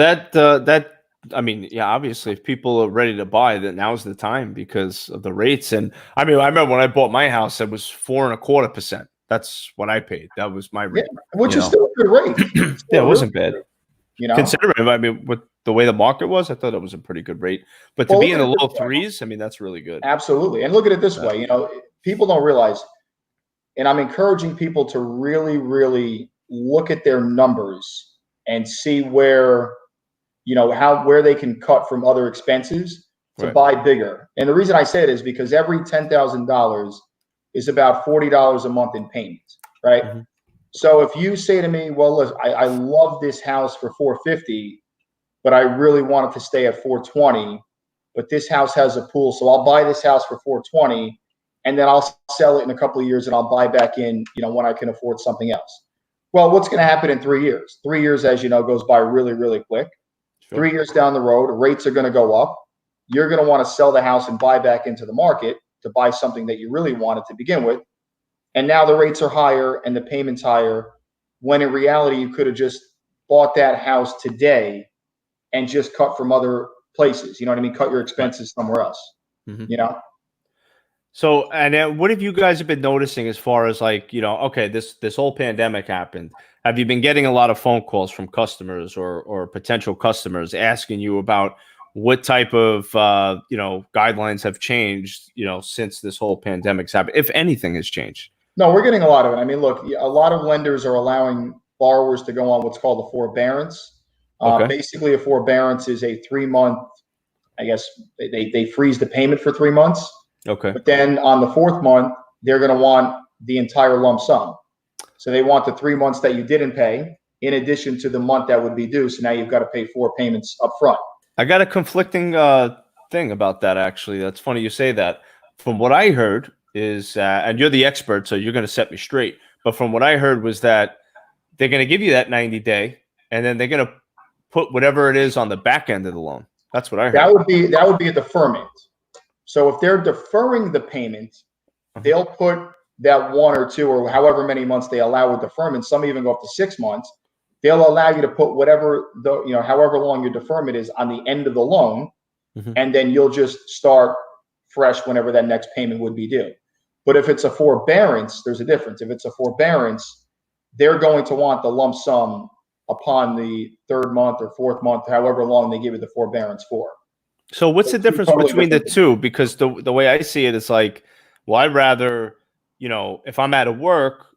A: I mean, yeah, obviously, if people are ready to buy, then now's the time because of the rates. And I mean, I remember when I bought my house, it was 4.25%. That's what I paid. That was my rate,
C: which is still a good rate.
A: Yeah, it wasn't bad.
C: Considering,
A: I mean, with the way the market was, I thought it was a pretty good rate. But to be in the low threes, I mean, that's really good.
C: Absolutely. And look at it this way, people don't realize, and I'm encouraging people to really, really look at their numbers and see where they can cut from other expenses to buy bigger. And the reason I say it is because every $10,000 is about $40 a month in payments, right? Mm-hmm. So if you say to me, well, listen, I love this house for $450, but I really want it to stay at $420, but this house has a pool, so I'll buy this house for $420, and then I'll sell it in a couple of years and I'll buy back in, when I can afford something else. Well, what's going to happen in 3 years? 3 years, as you know, goes by really, really quick. Sure. 3 years down the road, rates are going to go up. You're going to want to sell the house and buy back into the market to buy something that you really wanted to begin with. And now the rates are higher and the payment's higher, when in reality, you could have just bought that house today and just cut from other places. You know what I mean? Cut your expenses somewhere else,
A: So, and what have you guys been noticing as far as okay, this whole pandemic happened. Have you been getting a lot of phone calls from customers or potential customers asking you about what type of, guidelines have changed, since this whole pandemic's happened, if anything has changed?
C: No, we're getting a lot of it. I mean, look, a lot of lenders are allowing borrowers to go on what's called a forbearance. Basically, a forbearance is a 3-month, I guess they freeze the payment for 3 months.
A: Okay.
C: But then on the 4th month, they're going to want the entire lump sum. So they want the 3 months that you didn't pay in addition to the month that would be due. So now you've got to pay 4 payments up front.
A: I got a conflicting thing about that, actually. That's funny you say that. From what I heard is, and you're the expert, so you're going to set me straight. But from what I heard was that they're going to give you that 90-day, and then they're going to put whatever it is on the back end of the loan. That's what I heard.
C: That would be a deferment. So if they're deferring the payment, they'll put that 1 or 2 or however many months they allow with deferment. Some even go up to 6 months. They'll allow you to put whatever however long your deferment is on the end of the loan, and then you'll just start fresh whenever that next payment would be due. But if it's a forbearance, there's a difference. If it's a forbearance, they're going to want the lump sum upon the 3rd month or 4th month, however long they give you the forbearance for.
A: So what's the difference between the two? Because the way I see it is like, well, I'd rather, if I'm out of work,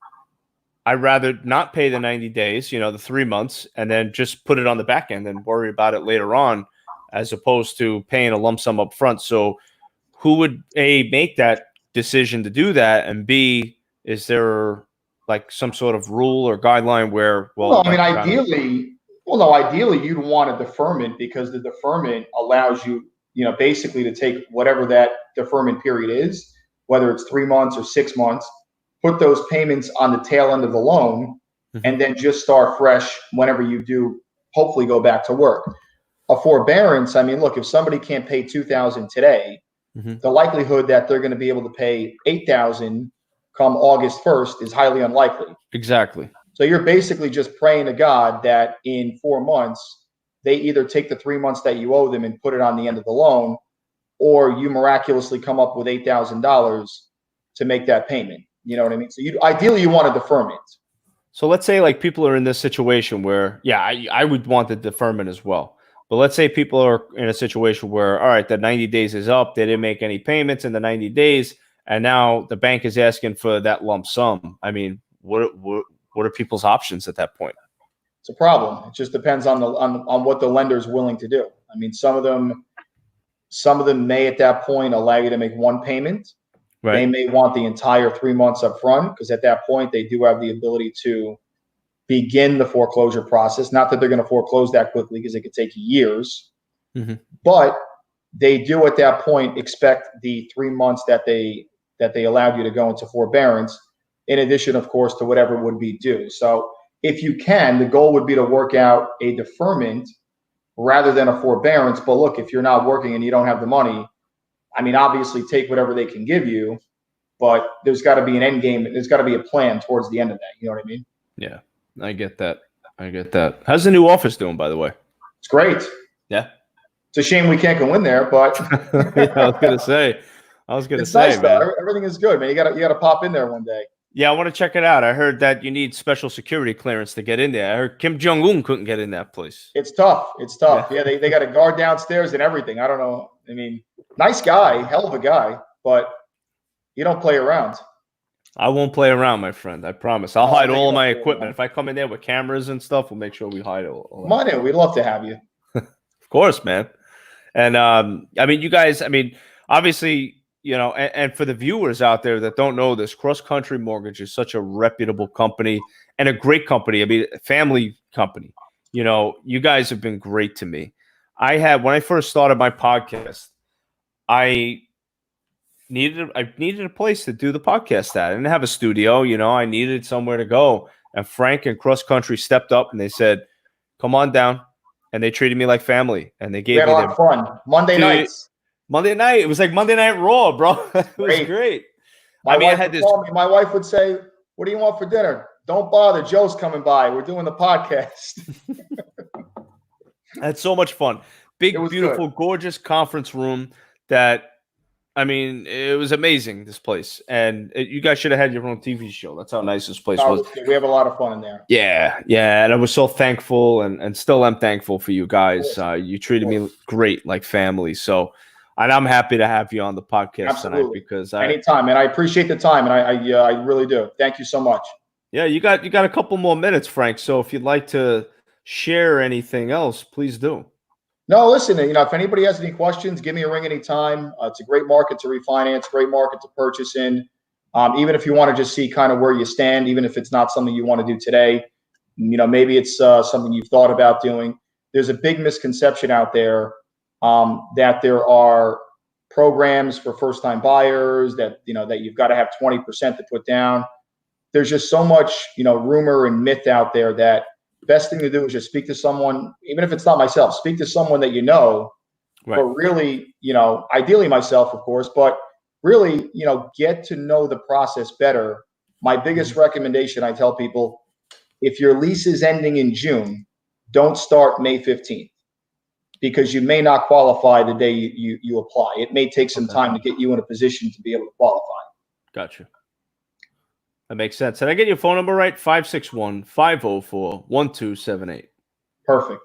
A: I'd rather not pay the 90 days, the 3 months, and then just put it on the back end and worry about it later on, as opposed to paying a lump sum up front. So who would A, make that decision to do that? And B, is there like some sort of rule or guideline where,
C: ideally you'd want a deferment, because the deferment allows you, basically to take whatever that deferment period is, whether it's 3 months or 6 months, put those payments on the tail end of the loan, and then just start fresh whenever you do hopefully go back to work. A forbearance, I mean, look, if somebody can't pay $2,000 today, the likelihood that they're going to be able to pay $8,000 come August 1st is highly unlikely.
A: Exactly.
C: So you're basically just praying to God that in 4 months, they either take the 3 months that you owe them and put it on the end of the loan, or you miraculously come up with $8,000 to make that payment. You know what I mean? So ideally you want a deferment.
A: So let's say like people are in this situation where, I would want the deferment as well. But let's say people are in a situation where, all right, the 90 days is up. They didn't make any payments in the 90 days. And now the bank is asking for that lump sum. I mean, what are people's options at that point?
C: It's a problem. It just depends on what the lender is willing to do. I mean, some of them may at that point allow you to make one payment.
A: Right.
C: They may want the entire 3 months up front, because at that point they do have the ability to begin the foreclosure process. Not that they're going to foreclose that quickly, because it could take years.
A: Mm-hmm.
C: But they do at that point expect the 3 months that they allowed you to go into forbearance, in addition, of course, to whatever would be due. So if you can, the goal would be to work out a deferment rather than a forbearance. But look, if you're not working and you don't have the money, I mean, obviously take whatever they can give you, but there's got to be an end game. There's got to be a plan towards the end of that. You know what I mean?
A: Yeah, I get that. How's the new office doing, by the way?
C: It's great.
A: Yeah.
C: It's a shame we can't go in there, but
A: yeah, I was gonna say,
C: nice,
A: man.
C: though. Everything is good, man. You gotta pop in there one day.
A: Yeah, I want to check it out. I heard that you need special security clearance to get in there. I heard Kim Jong-un couldn't get in that place.
C: It's tough. Yeah, they got a guard downstairs and everything. I don't know. I mean, nice guy, hell of a guy, but you don't play around.
A: I won't play around, my friend. I promise. I'll hide all of my equipment. If I come in there with cameras and stuff, we'll make sure we hide all
C: Come on in. We'd love to have you.
A: Of course, man. And I mean, you guys, I mean, obviously, you know, and for the viewers out there that don't know this, Cross Country Mortgage is such a reputable company and a great company. I mean, a family company. You know, you guys have been great to me. When I first started my podcast, I needed a place to do the podcast at. I didn't have a studio, you know, I needed somewhere to go. And Frank and Cross Country stepped up and they said, come on down. And they treated me like family. And they gave me
C: a lot of fun. Monday nights.
A: Monday night. It was like Monday Night Raw, bro. It was great.
C: My wife would say, what do you want for dinner? Don't bother. Joe's coming by. We're doing the podcast.
A: That's so much fun. Big, beautiful, gorgeous conference room that, I mean, it was amazing, this place. And you guys should have had your own TV show. That's how nice this place was.
C: We have a lot of fun in there.
A: Yeah. And I was so thankful and still am thankful for you guys. You treated me great, like family. So, and I'm happy to have you on the podcast tonight because
C: anytime, man. I appreciate the time, and I really do. Thank you so much.
A: Yeah, you got a couple more minutes, Frank. So if you'd like to share anything else, please do.
C: No, listen, you know, if anybody has any questions, give me a ring anytime. It's a great market to refinance, great market to purchase in. Even if you want to just see kind of where you stand, even if it's not something you want to do today, you know, maybe it's something you've thought about doing. There's a big misconception out there that there are programs for first-time buyers that, you know, that you've got to have 20% to put down. There's just so much, you know, rumor and myth out there that best thing to do is just speak to someone, even if it's not myself, speak to someone that you know, but really, you know, ideally myself, of course, but really, you know, get to know the process better. My biggest recommendation, I tell people, if your lease is ending in June, don't start May 15th because you may not qualify the day you apply. It may take some time to get you in a position to be able to qualify.
A: Gotcha. That makes sense. Did I get your phone number right? 561-504-1278.
C: Perfect.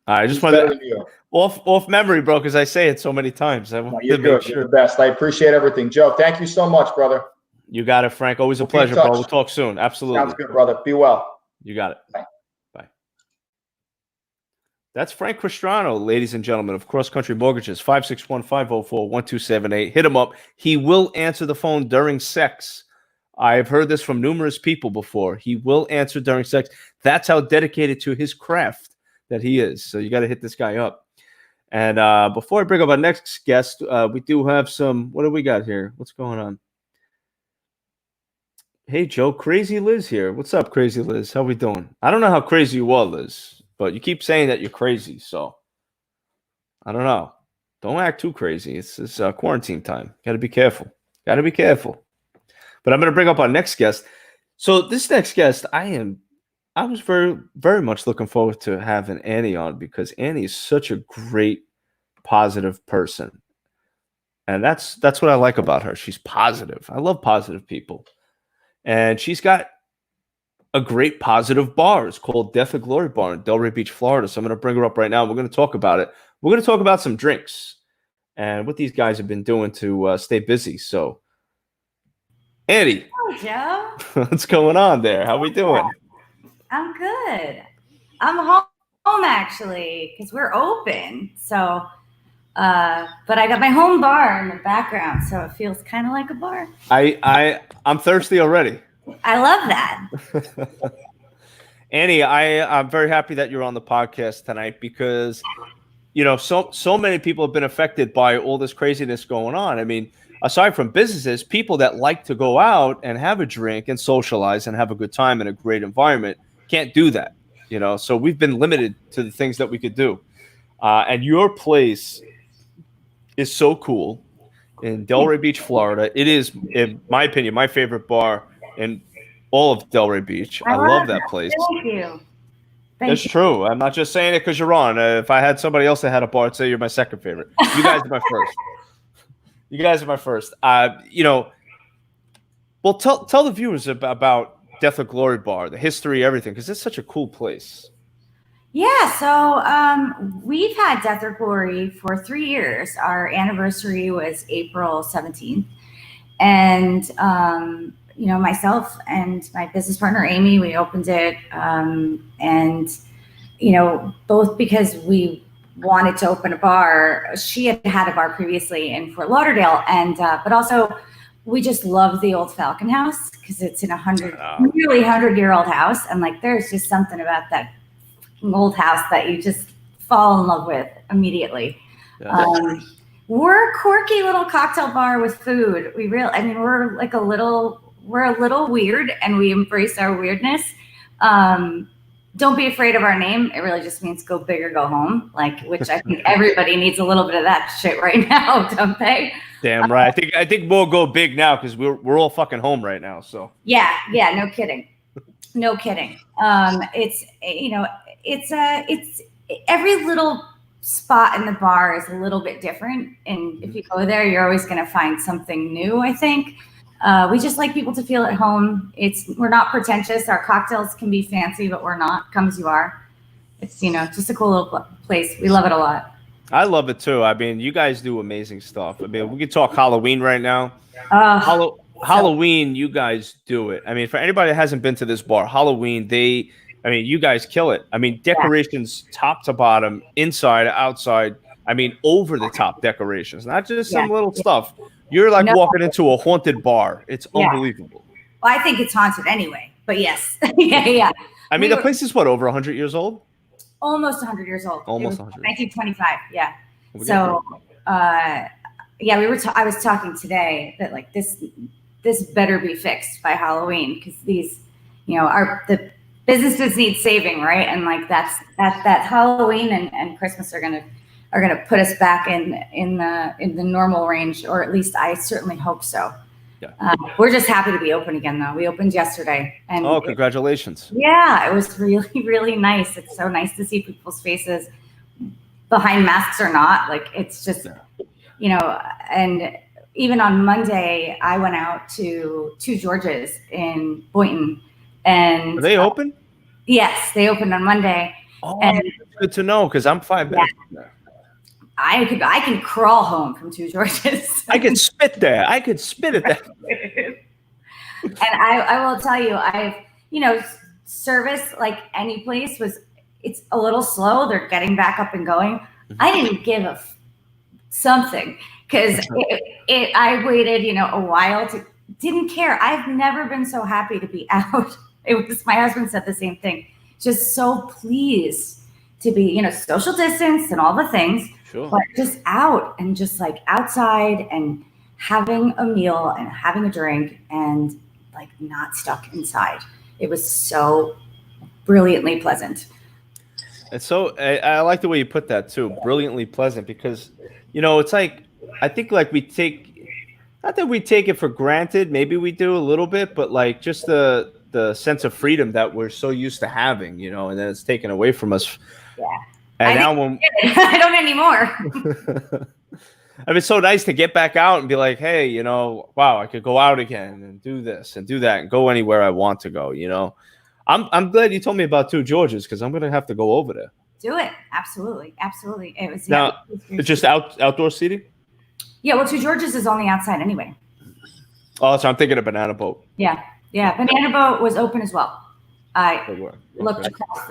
A: I just wanted to off memory, bro, because I say it so many times.
C: You're good. You're the best. I appreciate everything. Joe, thank you so much, brother.
A: You got it, Frank. Always a pleasure, bro. We'll talk soon. Absolutely.
C: Sounds good, brother. Be well.
A: You got it.
C: Bye.
A: Bye. That's Frank Crestron, ladies and gentlemen, of Cross Country Mortgages, 561-504-1278. Hit him up. He will answer the phone during sex. I've heard this from numerous people before. He will answer during sex. That's how dedicated to his craft that he is. So you got to hit this guy up. And before I bring up our next guest, we do have some, what do we got here? What's going on? Hey, Joe, Crazy Liz here. What's up, Crazy Liz? How we doing? I don't know how crazy you are, Liz, but you keep saying that you're crazy. So I don't know. Don't act too crazy. It's quarantine time. Got to be careful. Got to be careful. But I'm going to bring up our next guest. So this next guest, I was very, very much looking forward to having Annie on because Annie is such a great, positive person. And that's what I like about her. She's positive. I love positive people. And she's got a great positive bar. It's called Death of Glory Bar in Delray Beach, Florida. So I'm going to bring her up right now. We're going to talk about it. We're going to talk about some drinks and what these guys have been doing to stay busy. So Annie.
D: Hello, Joe.
A: What's going on there? How we doing?
D: I'm good. I'm home actually because we're open. So, but I got my home bar in the background, so it feels kind of like a bar.
A: I'm thirsty already.
D: I love that.
A: Annie, I'm very happy that you're on the podcast tonight because, you know, so many people have been affected by all this craziness going on. I mean, aside from businesses, people that like to go out and have a drink and socialize and have a good time in a great environment can't do that, you know. So we've been limited to the things that we could do. And your place is so cool in Delray Beach, Florida. It is, in my opinion, my favorite bar in all of Delray Beach. I love that place.
D: Thank you.
A: That's true. I'm not just saying it because you're on. If I had somebody else that had a bar, I'd say you're my second favorite. You guys are my first. You guys are my first. You know, well, tell the viewers about Death or Glory Bar, the history, everything, because it's such a cool place.
D: Yeah, so we've had Death or Glory for 3 years. Our anniversary was April 17th. And, you know, myself and my business partner, Amy, we opened it. And, you know, both because we wanted to open a bar. She had a bar previously in Fort Lauderdale. And, but also we just love the old Falcon House because it's in nearly 100-year-old house. And like, there's just something about that old house that you just fall in love with immediately. Yeah. We're a quirky little cocktail bar with food. We're a little weird and we embrace our weirdness. Don't be afraid of our name. It really just means go big or go home, which I think everybody needs a little bit of that shit right now, don't they?
A: Damn right. I think we'll go big now because we're all fucking home right now. So
D: yeah, no kidding. No kidding. It's, you know, it's every little spot in the bar is a little bit different. And if you go there, you're always going to find something new, I think. We just like people to feel at home. We're not pretentious. Our cocktails can be fancy, but we're not. Come as you are. It's, you know, just a cool little place. We love it a lot.
A: I love it too. I mean, you guys do amazing stuff. I mean, we could talk Halloween right now. Halloween, you guys do it. I mean, for anybody that hasn't been to this bar, Halloween, you guys kill it. I mean, decorations top to bottom, inside, outside. I mean, over the top decorations, not just some little stuff. You're like walking into a haunted bar. It's unbelievable.
D: Well, I think it's haunted anyway, but yes. yeah.
A: I mean, the place is over 100 years old?
D: Almost 100 years old.
A: Almost 100.
D: 1925, yeah. So, I was talking today that like this better be fixed by Halloween because these, you know, the businesses need saving, right? And like that Halloween and Christmas are gonna put us back in the normal range, or at least I certainly hope so. Yeah. We're just happy to be open again, though. We opened yesterday. And
A: congratulations.
D: It was really, really nice. It's so nice to see people's faces behind masks or not. Like, it's just, you know, and even on Monday, I went out to Two Georges in Boynton. And
A: are they open?
D: Yes, they opened on Monday.
A: Oh, and good to know because I'm 5 minutes from there.
D: I can crawl home from Two Georges.
A: I can spit there. I could spit at that.
D: And I will tell you, service like any place it's a little slow. They're getting back up and going. I didn't give something because I waited, you know, a while didn't care. I've never been so happy to be out. My husband said the same thing. Just so pleased to be, you know, social distance and all the things. Sure. But just out and just like outside and having a meal and having a drink and like not stuck inside. It was so brilliantly pleasant.
A: And so I like the way you put that too, brilliantly pleasant, because, you know, it's like, I think like not that we take it for granted, maybe we do a little bit, but like just the sense of freedom that we're so used to having, you know, and then it's taken away from us.
D: Yeah.
A: And
D: I don't anymore.
A: I mean, it's so nice to get back out and be like, hey, you know, wow, I could go out again and do this and do that and go anywhere I want to go, you know. I'm glad you told me about Two Georges because I'm going to have to go over there.
D: Do it. Absolutely. Absolutely. It was
A: it's just outdoor seating?
D: Yeah, well, Two Georges is only outside anyway.
A: Oh, so I'm thinking of Banana Boat.
D: Yeah. Yeah, Banana Boat was open as well. I looked across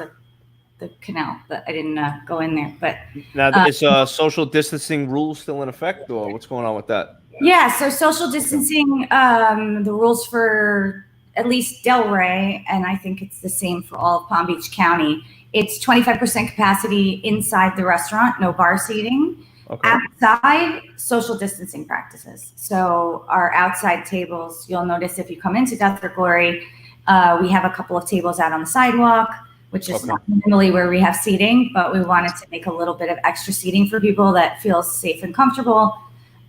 D: the canal, but I didn't go in there. But
A: now, is social distancing rules still in effect, or what's going on with that?
D: Yeah, so social distancing, the rules for at least Delray, and I think it's the same for all of Palm Beach County. It's 25% capacity inside the restaurant, no bar seating. Okay. Outside, social distancing practices. So our outside tables, you'll notice if you come into Death or Glory, we have a couple of tables out on the sidewalk, which is not normally where we have seating, but we wanted to make a little bit of extra seating for people that feel safe and comfortable.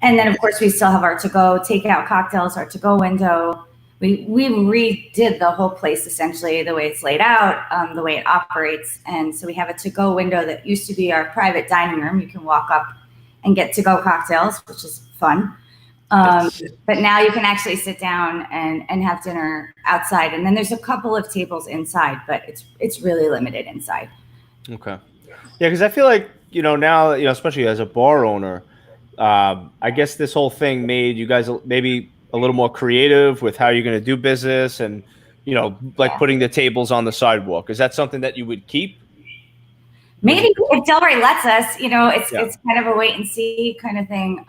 D: And then, of course, we still have our to-go takeout cocktails, our to-go window. We redid the whole place, essentially, the way it's laid out, the way it operates. And so we have a to-go window that used to be our private dining room. You can walk up and get to-go cocktails, which is fun. But now you can actually sit down and have dinner outside. And then there's a couple of tables inside, but it's really limited inside.
A: Okay. Yeah, because I feel like, now, especially as a bar owner, I guess this whole thing made you guys maybe a little more creative with how you're going to do business and, like putting the tables on the sidewalk. Is that something that you would keep?
D: Maybe if Delray lets us, it's kind of a wait and see kind of thing.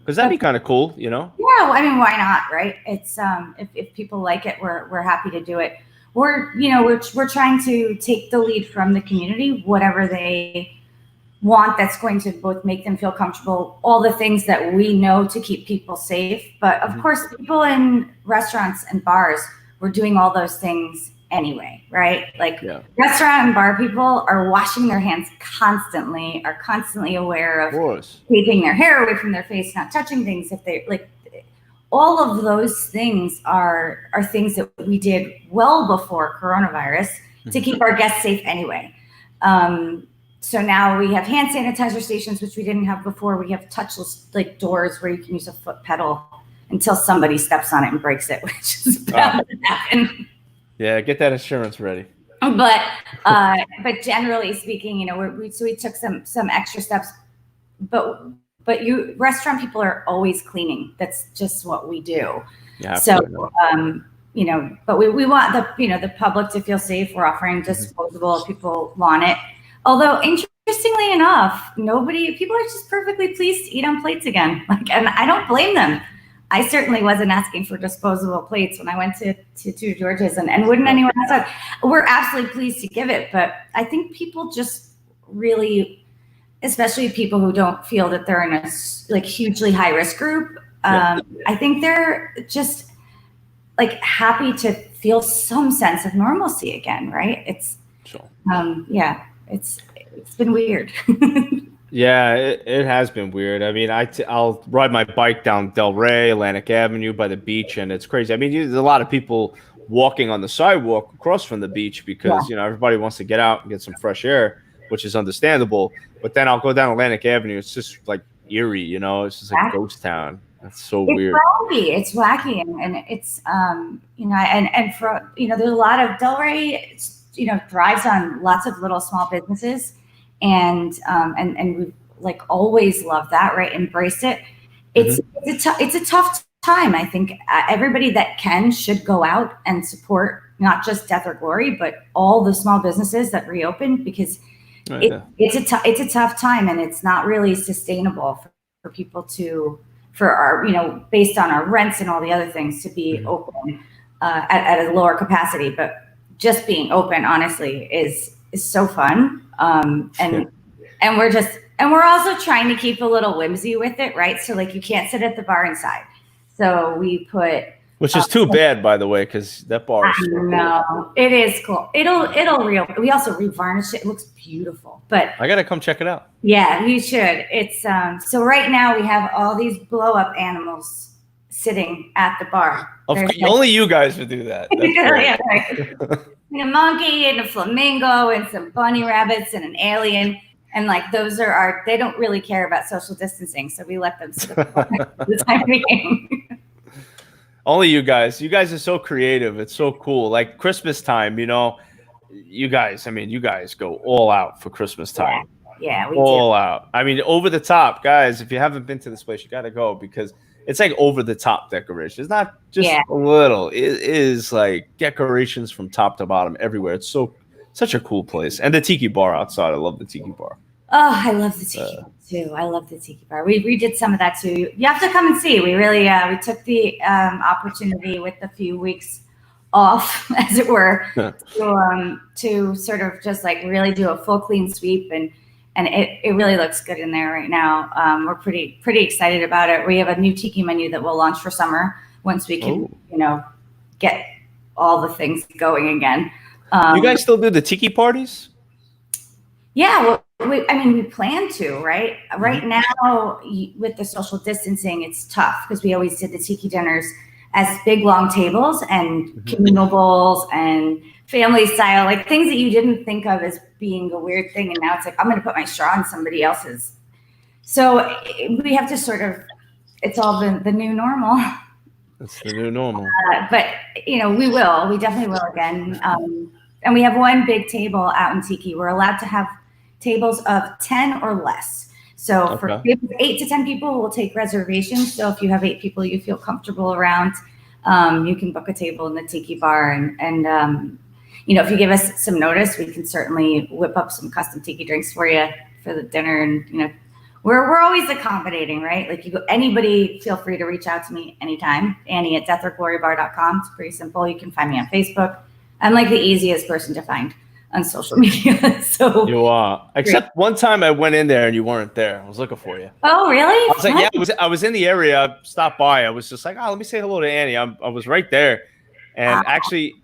A: Because that'd be kind of cool, Yeah,
D: I mean, why not, right? It's if people like it, we're happy to do it. We're trying to take the lead from the community, whatever they want that's going to both make them feel comfortable, all the things that we know to keep people safe. But of course, people in restaurants and bars, we're doing all those things anyway, right? Like restaurant and bar people are washing their hands constantly, are constantly aware of keeping their hair away from their face, not touching things. If they like, all of those things are things that we did well before coronavirus to keep our guests safe anyway. So now we have hand sanitizer stations, which we didn't have before. We have touchless doors where you can use a foot pedal until somebody steps on it and breaks it, which is bound to happen.
A: Yeah, get that insurance ready.
D: But generally speaking, we took some extra steps. But restaurant people are always cleaning. That's just what we do. Yeah. So but we want the public to feel safe. We're offering disposable if people want it. Although interestingly enough, people are just perfectly pleased to eat on plates again. And I don't blame them. I certainly wasn't asking for disposable plates when I went to Two Georges, and wouldn't anyone else? We're absolutely pleased to give it, but I think people just really, especially people who don't feel that they're in a hugely high risk group, I think they're just happy to feel some sense of normalcy again, right? It's it's been weird.
A: Yeah, it has been weird. I mean, I'll ride my bike down Delray, Atlantic Avenue by the beach, and it's crazy. I mean, there's a lot of people walking on the sidewalk across from the beach because, everybody wants to get out and get some fresh air, which is understandable. But then I'll go down Atlantic Avenue. It's just eerie, it's just like ghost town. That's so weird.
D: It's wacky. And it's, and for, there's a lot of Delray, thrives on lots of little small businesses. And we always love that, right? Embrace it. It's a tough time. I think everybody that should go out and support not just Death or Glory, but all the small businesses that reopened, because it's a tough time, and it's not really sustainable for people for our based on our rents and all the other things to be open at a lower capacity. But just being open, honestly, is so fun. And we're also trying to keep a little whimsy with it, right? So you can't sit at the bar inside. So we put,
A: which is too bad, by the way, because that bar is so
D: cool. It is cool. It'll reopen. We also revarnish it. It looks beautiful, but
A: I gotta come check it out.
D: Yeah, you should. It's so right now we have all these blow up animals sitting at the bar.
A: Only you guys would do that.
D: Yeah, right. And a monkey and a flamingo and some bunny rabbits and an alien. And those are they don't really care about social distancing. So we let them sit at the time being.
A: Only you guys. You guys are so creative. It's so cool. Like Christmas time, you guys go all out for Christmas time.
D: Yeah, we
A: all out. I mean, over the top, guys. If you haven't been to this place, you got to go because it's like over the top decoration. It's not just a little. It is like decorations from top to bottom everywhere. It's such a cool place. And the tiki bar outside. I love the tiki bar.
D: Oh, I love the tiki bar too. I love the tiki bar. We did some of that too. You have to come and see. We really we took the opportunity with a few weeks off, as it were, to sort of just like really do a full clean sweep, and it really looks good in there right now. We're pretty excited about it. We have a new tiki menu that we'll launch for summer once we can, get all the things going again.
A: You guys still do the tiki parties?
D: Yeah, well, we plan to, right? Right now, with the social distancing, it's tough because we always did the tiki dinners as big, long tables and communal bowls and family style, like things that you didn't think of as being a weird thing. And now it's like, I'm going to put my straw in somebody else's. So we have to sort of, it's all the new normal.
A: It's the new normal.
D: But, we definitely will again. And we have one big table out in Tiki. We're allowed to have tables of 10 or less. So for 8 to 10 people, we'll take reservations. So if you have 8 people you feel comfortable around, you can book a table in the Tiki bar. And if you give us some notice, we can certainly whip up some custom Tiki drinks for you for the dinner. And, we're always accommodating, right? Like anybody feel free to reach out to me anytime. Annie at deathorglorybar.com. It's pretty simple. You can find me on Facebook. I'm like the easiest person to find on social media. So
A: you are. Except one time I went in there and you weren't there. I was looking for you.
D: Oh, really?
A: I was like, yeah, I was in the area. I stopped by. I was just like, let me say hello to Annie. I was right there. And actually,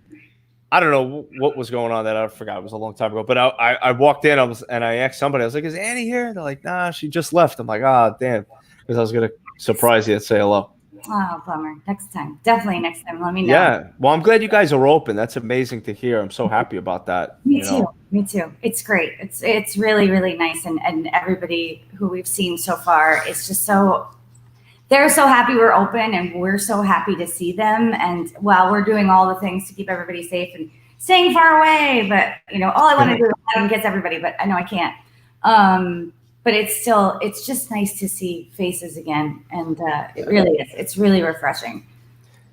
A: I don't know what was going on that I forgot. It was a long time ago. But I walked in and I asked somebody, I was like, is Annie here? They're like, nah, she just left. I'm like, damn. Because I was going to surprise you and say hello.
D: Oh, bummer. Next time. Definitely next time. Let me know.
A: Yeah. Well, I'm glad you guys are open. That's amazing to hear. I'm so happy about that.
D: Me too. Me too. It's great. It's really, really nice. And everybody who we've seen so far is just they're so happy we're open, and we're so happy to see them. And while we're doing all the things to keep everybody safe and staying far away, but all I want to do is kiss everybody, but I know I can't. But it's just nice to see faces again. And it really is. It's really refreshing.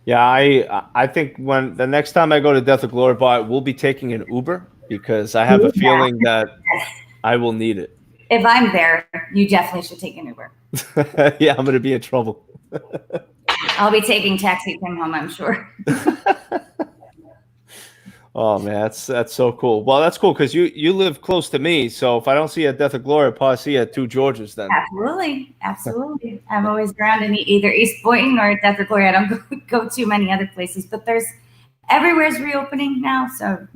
A: Yeah, I think when the next time I go to Death or Glory Bar, we'll be taking an Uber because I have a feeling that I will need it.
D: If I'm there, you definitely should take an Uber.
A: Yeah, I'm going to be in trouble.
D: I'll be taking taxi to him home, I'm sure.
A: Oh man, that's so cool. Well, that's cool because you live close to me. So if I don't see you at Death of Glory, I'll probably see you at Two Georges then.
D: Absolutely. I'm always around in either East Boynton or at Death of Glory. I don't go too many other places, but everywhere's reopening now. So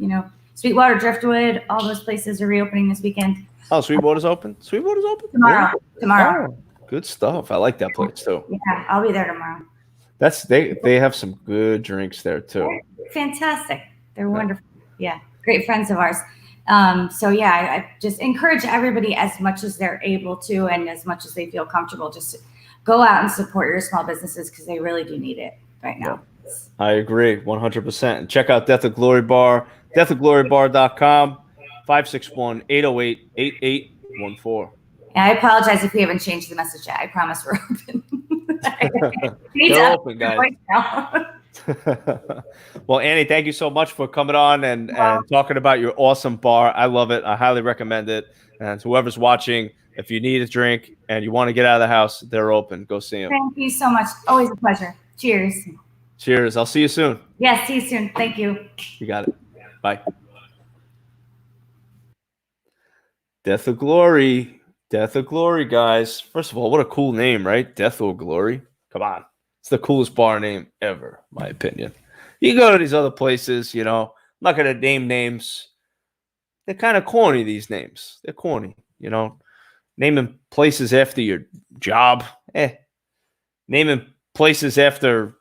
D: Sweetwater, Driftwood, all those places are reopening this weekend.
A: Oh, Sweetwater's open. Sweetwater's open
D: tomorrow.
A: Oh, good stuff. I like that place too.
D: Yeah, I'll be there tomorrow.
A: They have some good drinks there too.
D: Fantastic. They're wonderful. Yeah. Great friends of ours. So yeah, I just encourage everybody as much as they're able to and as much as they feel comfortable, just go out and support your small businesses because they really do need it right now.
A: I agree 100%. And check out Death of Glory Bar, deathofglorybar.com, 561-808-8814.
D: And I apologize if we haven't changed the message yet. I promise we're open.
A: They're open, guys. Well, Annie, thank you so much for coming on and talking about your awesome bar. I love it. I highly recommend it. And whoever's watching, if you need a drink and you want to get out of the house, they're open. Go see them.
D: Thank you so much. Always a pleasure. Cheers.
A: Cheers. I'll see you soon.
D: Yes, see you soon. Thank you.
A: You got it. Bye. Death of Glory. Death of Glory, guys. First of all, what a cool name, right? Death or Glory. Come on. It's the coolest bar name ever, in my opinion. You go to these other places, I'm not going to name names. They're kind of corny, these names. They're corny, Naming places after your job, Naming places after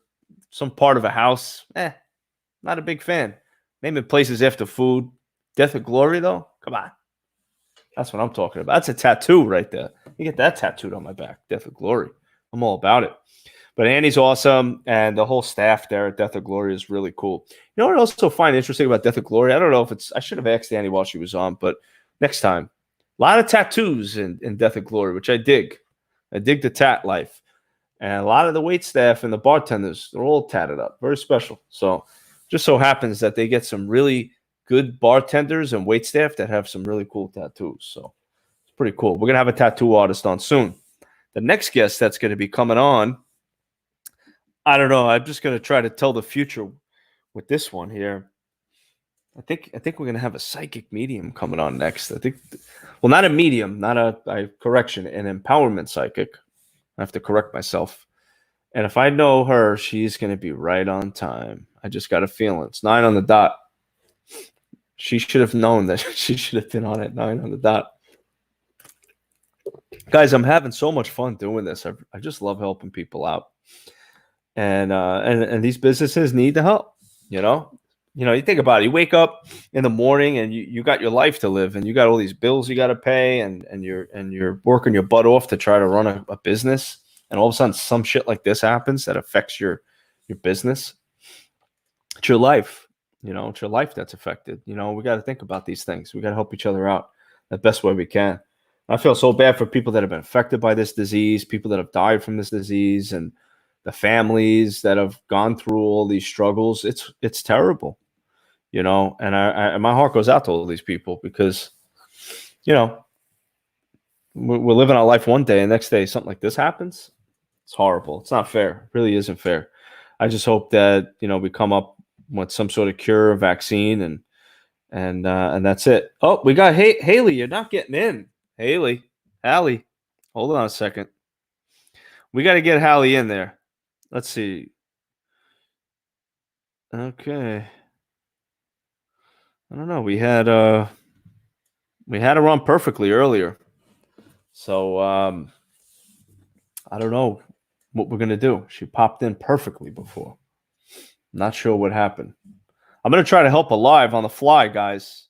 A: some part of a house, not a big fan. Naming places after food. Death of Glory, though? Come on. That's what I'm talking about. That's a tattoo right there. You get that tattooed on my back. Death of Glory. I'm all about it. But Annie's awesome, and the whole staff there at Death of Glory is really cool. You know what I also find interesting about Death of Glory? I don't know if I should have asked Annie while she was on, but next time. A lot of tattoos in Death of Glory, which I dig. I dig the tat life. And a lot of the wait staff and the bartenders, they're all tatted up. Very special. So just so happens that they get some really good bartenders and wait staff that have some really cool tattoos. So it's pretty cool. We're going to have a tattoo artist on soon. The next guest that's going to be coming on, I don't know. I'm just going to try to tell the future with this one here. I think we're going to have a psychic medium coming on next. I think, well, not a medium, not an empowerment psychic. I have to correct myself. And if I know her, she's going to be right on time. I just got a feeling. It's 9 on the dot. She should have known that she should have been on at 9 on the dot. Guys, I'm having so much fun doing this. I just love helping people out. And these businesses need the help, you know? You know, you think about it. You wake up in the morning and you got your life to live, and you got all these bills you got to pay, and you're working your butt off to try to run a business, and all of a sudden some shit like this happens that affects your business. It's your life, you know. It's your life that's affected. You know, we got to think about these things. We got to help each other out the best way we can. I feel so bad for people that have been affected by this disease, people that have died from this disease, and the families that have gone through all these struggles. It's terrible. You know, and my heart goes out to all these people because, you know, we're living our life one day and next day something like this happens. It's horrible. It's not fair. It really isn't fair. I just hope that, you know, we come up with some sort of cure, vaccine, and that's it. Oh, we got Haley. You're not getting in. Haley, hold on a second. We got to get Hallie in there. Let's see. Okay. I don't know. We had her on perfectly earlier. So I don't know what we're gonna do. She popped in perfectly before. Not sure what happened. I'm gonna try to help her live on the fly, guys.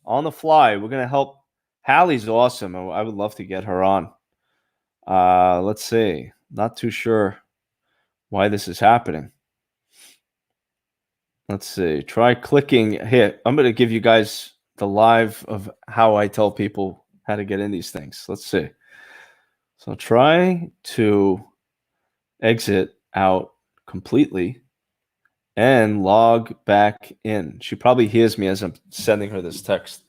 A: On the fly. We're gonna help. Hallie's awesome. I would love to get her on. Let's see. Not too sure why this is happening. Let's see. Try clicking here. I'm going to give you guys the live of how I tell people how to get in these things. Let's see. So try to exit out completely and log back in. She probably hears me as I'm sending her this text.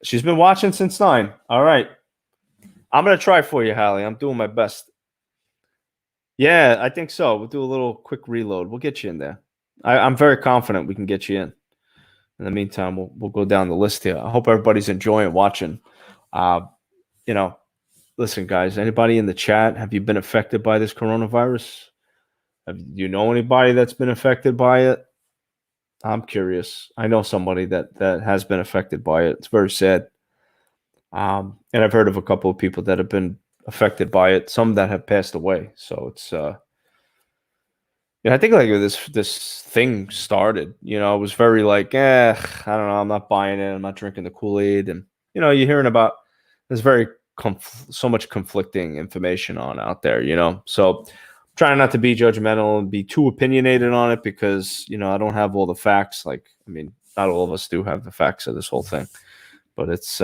A: She's been watching since 9. All right. I'm going to try for you, Hallie. I'm doing my best. Yeah, I think so. We'll do a little quick reload. We'll get you in there. I'm very confident we can get you in. In the meantime, we'll go down the list here. I hope everybody's enjoying watching. You know, listen, guys, anybody in the chat, have you been affected by this coronavirus? Do you know anybody that's been affected by it? I'm curious. I know somebody that has been affected by it. It's very sad. And I've heard of a couple of people that have been affected by it, some that have passed away. So it's I think like this thing started, you know, it was very like, I don't know, I'm not buying it, I'm not drinking the Kool-Aid, and you know, you're hearing about there's so much conflicting information out there, you know. So trying not to be judgmental and be too opinionated on it because, you know, I don't have all the facts. Like, I mean, not all of us do have the facts of this whole thing, but it's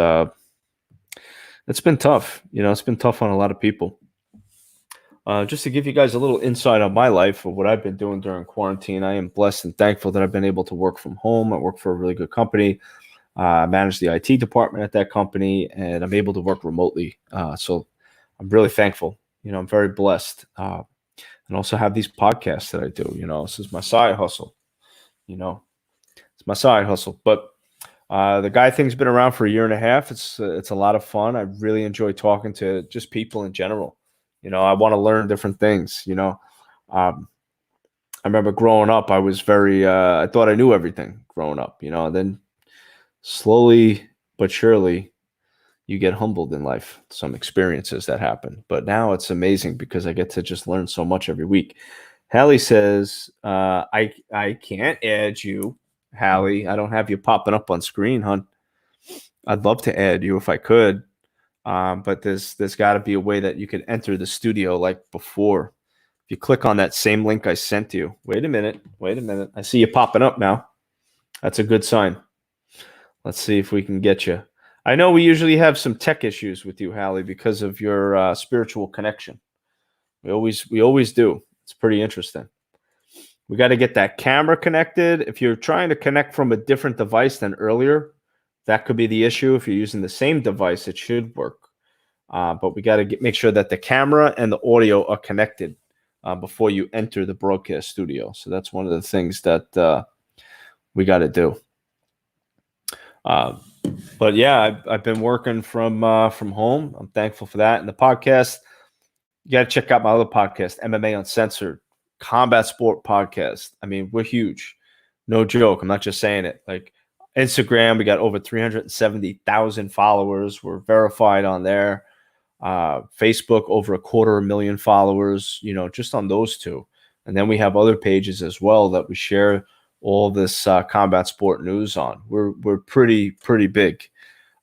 A: been tough, you know. It's been tough on a lot of people. Just to give you guys a little insight on my life of what I've been doing during quarantine, I am blessed and thankful that I've been able to work from home. I work for a really good company. I manage the IT department at that company, and I'm able to work remotely. So I'm really thankful. You know, I'm very blessed. And also have these podcasts that I do. You know, this is my side hustle. You know, it's my side hustle. But the guy thing's been around for 1.5 years. It's a lot of fun. I really enjoy talking to just people in general. You know, I want to learn different things, you know. I remember growing up, I was very, I thought I knew everything growing up, you know. And then slowly but surely, you get humbled in life, some experiences that happen. But now it's amazing because I get to just learn so much every week. Hallie says, I can't add you, Hallie. I don't have you popping up on screen, hon. I'd love to add you if I could. But there's got to be a way that you can enter the studio like before. If you click on that same link I sent you. Wait a minute. I see you popping up now. That's a good sign. Let's see if we can get you. I know we usually have some tech issues with you, Hallie, because of your spiritual connection. We always do. It's pretty interesting. We got to get that camera connected. If you're trying to connect from a different device than earlier, that could be the issue. If you're using the same device, it should work. But we got to make sure that the camera and the audio are connected before you enter the broadcast studio. So that's one of the things that we got to do. But yeah, I've been working from home. I'm thankful for that. And the podcast, you got to check out my other podcast, MMA Uncensored, Combat Sport Podcast. I mean, we're huge. No joke. I'm not just saying it. Like Instagram, we got over 370,000 followers. We're verified on there. Facebook, over 250,000 followers, just on those two. And then we have other pages as well that we share all this combat sport news on. We're pretty big.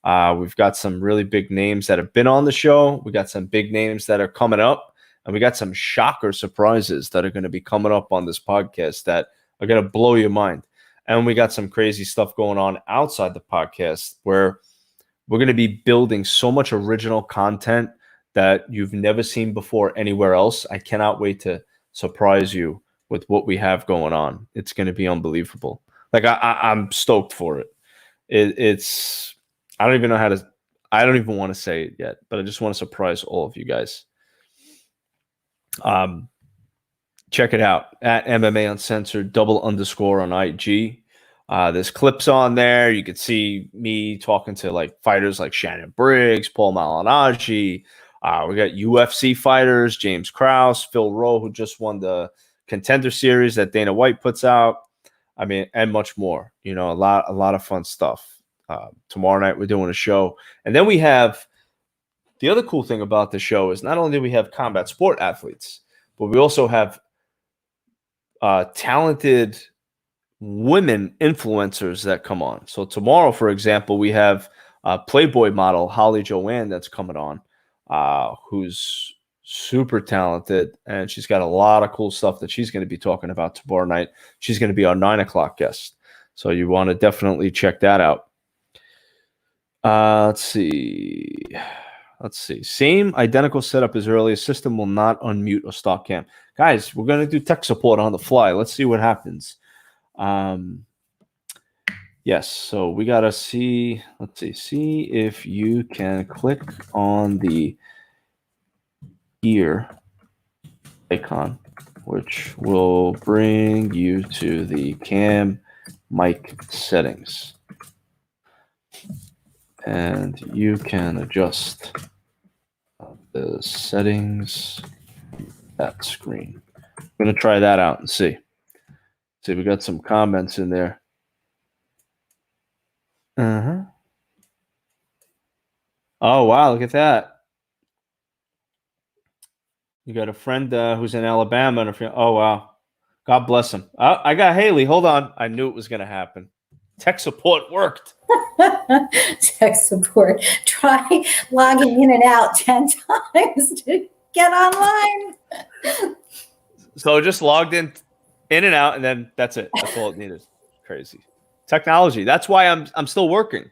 A: We've got some really big names that have been on the show. We got some big names that are coming up, and we got some shocker surprises that are going to be coming up on this podcast that are going to blow your mind. And we got some crazy stuff going on outside the podcast where we're going to be building so much original content that you've never seen before anywhere else. I cannot wait to surprise you with what we have going on. It's going to be unbelievable. Like I'm stoked for it. It's I don't even want to say it yet, but I just want to surprise all of you guys. Check it out at MMA Uncensored __ on IG. There's clips on there. You could see me talking to like fighters like Shannon Briggs, Paul Malignaggi. We got UFC fighters, James Krause, Phil Rowe, who just won the Contender Series that Dana White puts out. I mean, and much more. A lot of fun stuff. Tomorrow night we're doing a show, and then we have the other cool thing about the show is not only do we have combat sport athletes, but we also have talented women influencers that come on. So tomorrow, for example, we have Playboy model Holly Joanne that's coming on, who's super talented, and she's got a lot of cool stuff that she's going to be talking about tomorrow night. She's going to be our 9:00 guest, so you want to definitely check that out. Let's see. Same identical setup as earlier. System will not unmute or stop cam. Guys, we're going to do tech support on the fly. Let's see what happens. Yes, so we got to see. Let's see if you can click on the ear icon, which will bring you to the cam mic settings. And you can adjust the settings that screen. I'm going to try that out and see. See, we got some comments in there. Oh, wow, look at that. You got a friend who's in Alabama. And oh, wow. God bless him. Oh, I got Haley. Hold on. I knew it was going to happen. Tech support worked.
E: Tech support. Try logging in and out 10 times to get online.
A: So just logged in and out, and then that's it. That's all it needed. Crazy technology. That's why I'm still working.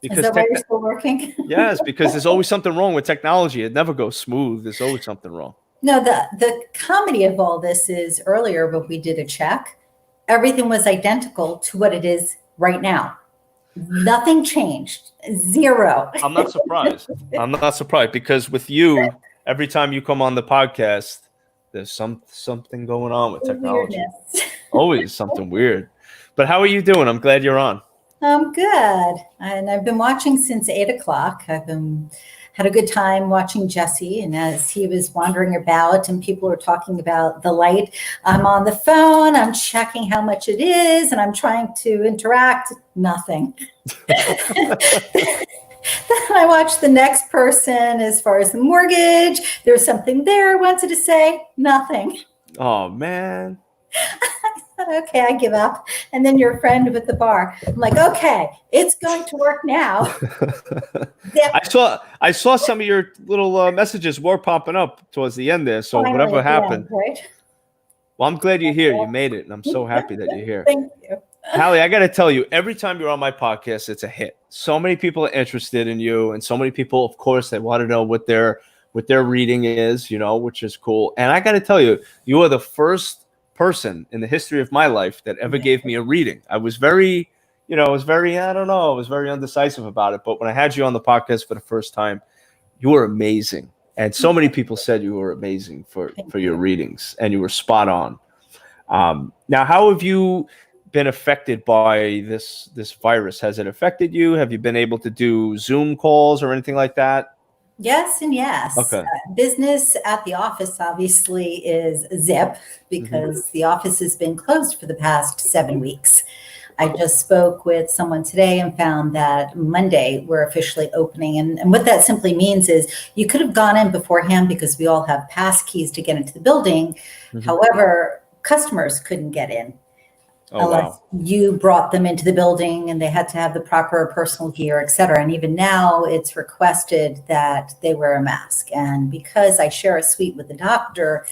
E: Because is that why you're still working?
A: Yes, because there's always something wrong with technology. It never goes smooth. There's always something wrong.
E: No, the comedy of all this is earlier when we did a check, everything was identical to what it is right now. Nothing changed. Zero.
A: I'm not surprised. Because with you, every time you come on the podcast, there's something going on with technology. Weirdness. Always something weird. But how are you doing? I'm glad you're on.
E: I'm good. And I've been watching since 8:00. Had a good time watching Jesse. And as he was wandering about and people were talking about the light, I'm on the phone, I'm checking how much it is, and I'm trying to interact. Nothing. Then I watched the next person as far as the mortgage. There's something there I wanted to say. Nothing.
A: Oh, man.
E: Okay, I give up. And then your friend with the bar. I'm like, okay, it's going to work now.
A: I saw some of your little messages were popping up towards the end there. So whatever happened. Right? Well, I'm glad you're here. You made it. And I'm so happy that you're here.
E: Thank you.
A: Hallie, I got to tell you, every time you're on my podcast, it's a hit. So many people are interested in you. And so many people, of course, they want to know what their what their reading is, you know, which is cool. And I got to tell you, you are the first person in the history of my life that ever gave me a reading. I was very, I was very undecisive about it. But when I had you on the podcast for the first time, you were amazing. And so many people said you were amazing for your readings, and you were spot on. Now, how have you been affected by this virus? Has it affected you? Have you been able to do Zoom calls or anything like that?
E: Yes and yes.
A: Okay.
E: Business at the office obviously is zip because the office has been closed for the past 7 weeks. I just spoke with someone today and found that Monday we're officially opening. And what that simply means is you could have gone in beforehand because we all have pass keys to get into the building. However, customers couldn't get in unless you brought them into the building and they had to have the proper personal gear, et cetera. And even now it's requested that they wear a mask. And because I share a suite with the doctor,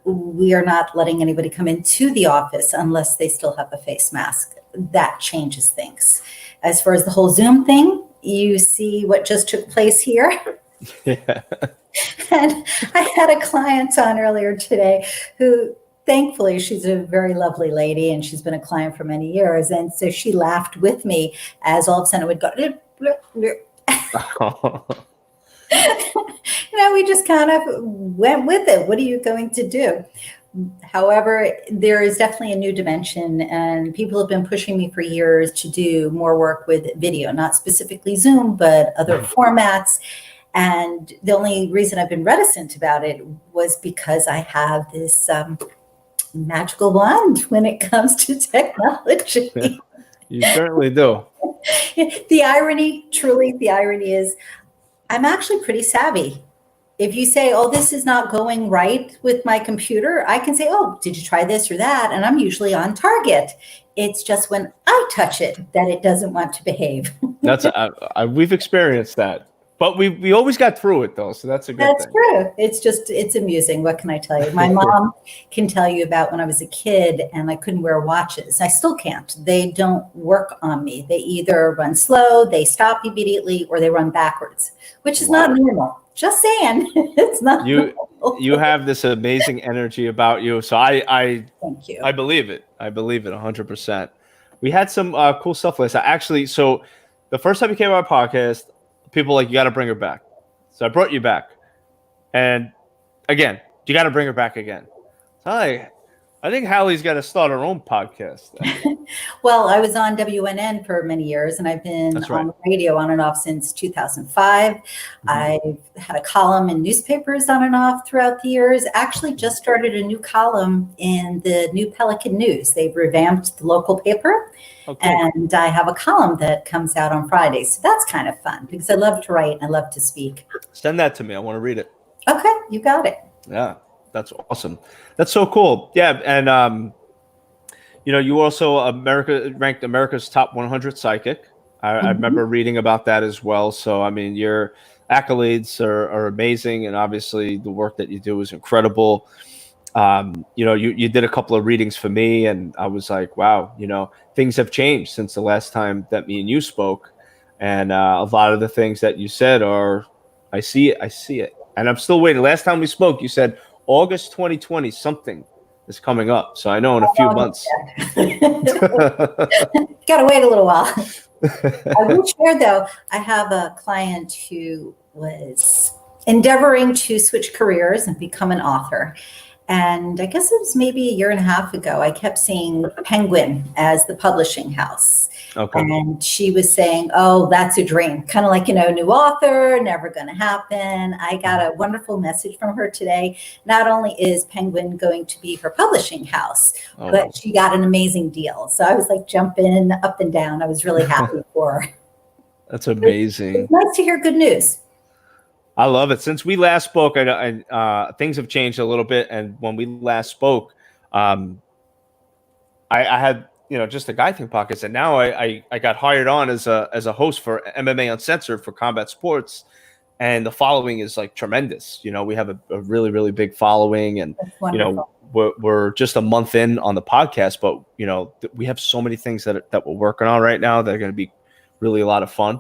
E: we are not letting anybody come into the office unless they still have a face mask. That changes things. As far as the whole Zoom thing, you see what just took place here.
A: Yeah.
E: And I had a client on earlier today who, thankfully, she's a very lovely lady and she's been a client for many years. And so she laughed with me as all of a sudden it would go, we just kind of went with it. What are you going to do? However, there is definitely a new dimension, and people have been pushing me for years to do more work with video, not specifically Zoom, but other formats. And the only reason I've been reticent about it was because I have this magical wand when it comes to technology.
A: You certainly do.
E: The irony is I'm actually pretty savvy. If you say, oh, this is not going right with my computer, I can say, oh, did you try this or that? And I'm usually on target. It's just when I touch it that it doesn't want to behave.
A: We've experienced that. But we always got through it, though, so that's a good thing.
E: That's true. It's amusing. What can I tell you? My mom can tell you about when I was a kid and I couldn't wear watches. I still can't. They don't work on me. They either run slow, they stop immediately, or they run backwards, which is not normal. Just saying. It's not normal.
A: You have this amazing energy about you, so I
E: thank you.
A: I believe it. I believe it 100%. We had some cool stuff last night. Actually, so the first time you came on our podcast, people were like, you got to bring her back. So I brought you back. And again, you got to bring her back again. So I think Hallie's got to start her own podcast.
E: Well, I was on WNN for many years, and I've been on the radio on and off since 2005. I've had a column in newspapers on and off throughout the years. Actually just started a new column in the New Pelican News. They've revamped the local paper. And I have a column that comes out on Fridays. So that's kind of fun because I love to write and I love to speak.
A: Send that to me. I want to read it.
E: Okay, you got it.
A: Yeah, that's awesome. That's so cool. Yeah, and you also ranked America's top 100 psychic. I remember reading about that as well. So I mean, your accolades are amazing, and obviously the work that you do is incredible. You did a couple of readings for me, and I was like, wow, things have changed since the last time that me and you spoke. And a lot of the things that you said I see it. And I'm still waiting. Last time we spoke, you said August 2020, something is coming up. So I know in a few months.
E: Got to wait a little while. I will share, though, I have a client who was endeavoring to switch careers and become an author. And I guess it was maybe a year and a half ago, I kept seeing Penguin as the publishing house. Okay. And she was saying, oh, that's a dream. Kind of like, new author, never going to happen. I got a wonderful message from her today. Not only is Penguin going to be her publishing house, but she got an amazing deal. So I was like jumping up and down. I was really happy for her.
A: That's amazing.
E: It's nice to hear good news.
A: I love it. Since we last spoke, things have changed a little bit. And when we last spoke, I had just a Guy Thing podcast, and now I got hired on as a host for MMA Uncensored for combat sports, and the following is like tremendous. We have a really, really big following, and we're just a month in on the podcast, but we have so many things that we're working on right now that are going to be really a lot of fun,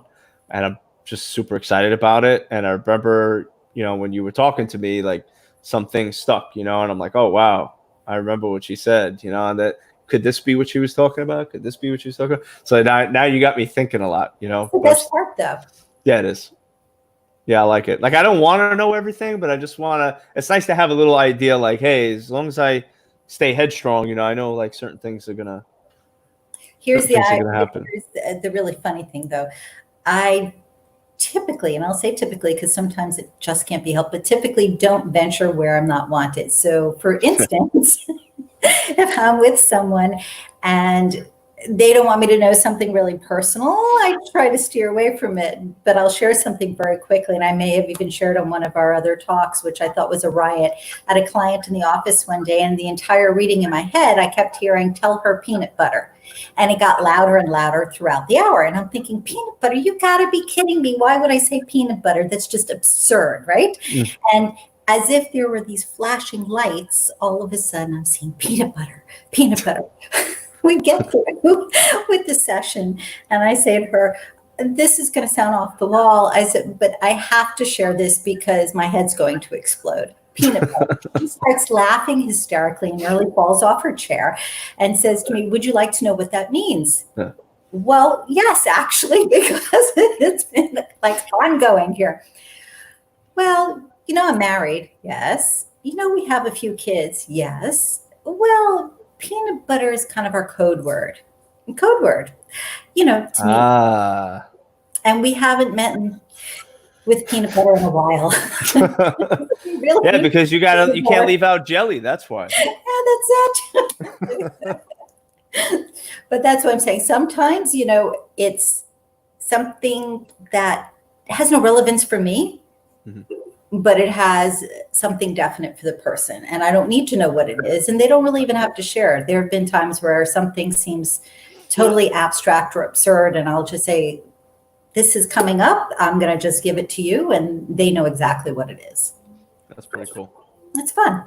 A: and I'm just super excited about it. And I remember when you were talking to me, like some things stuck, and I'm like, oh wow, I remember what she said, and that could this be what she was talking about? Could this be what she was talking about? So now you got me thinking a lot,
E: That's the best part, though.
A: Yeah, it is. Yeah, I like it. Like, I don't want to know everything, but I just want to. It's nice to have a little idea. Like, hey, as long as I stay headstrong, I know like certain things are gonna.
E: Here's
A: happen.
E: Here's the really funny thing, though. I typically, and I'll say typically because sometimes it just can't be helped, but typically don't venture where I'm not wanted. So, for instance, if I'm with someone and they don't want me to know something really personal, I try to steer away from it, but I'll share something very quickly. And I may have even shared on one of our other talks, which I thought was a riot. I had a client in the office one day, and the entire reading in my head, I kept hearing, "Tell her peanut butter." And it got louder and louder throughout the hour. And I'm thinking, peanut butter, you gotta be kidding me. Why would I say peanut butter? That's just absurd, right? Mm. And as if there were these flashing lights, all of a sudden I'm seeing peanut butter, peanut butter. We get through with the session, and I say to her, this is going to sound off the wall. I said, but I have to share this because my head's going to explode. Peanut butter. She starts laughing hysterically and nearly falls off her chair and says to me, would you like to know what that means? Yeah. Well, yes, actually, because it's been like ongoing here. Well, I'm married. Yes. We have a few kids. Yes. Well, peanut butter is kind of our code word. To me. And we haven't met with peanut butter in a while. Really?
A: Yeah, because you can't leave out jelly. That's why.
E: Yeah, that's it. But that's what I'm saying. Sometimes, it's something that has no relevance for me. Mm-hmm. But it has something definite for the person. And I don't need to know what it is. And they don't really even have to share. There have been times where something seems totally abstract or absurd. And I'll just say, this is coming up. I'm going to just give it to you. And they know exactly what it is.
A: That's pretty cool.
E: It's fun.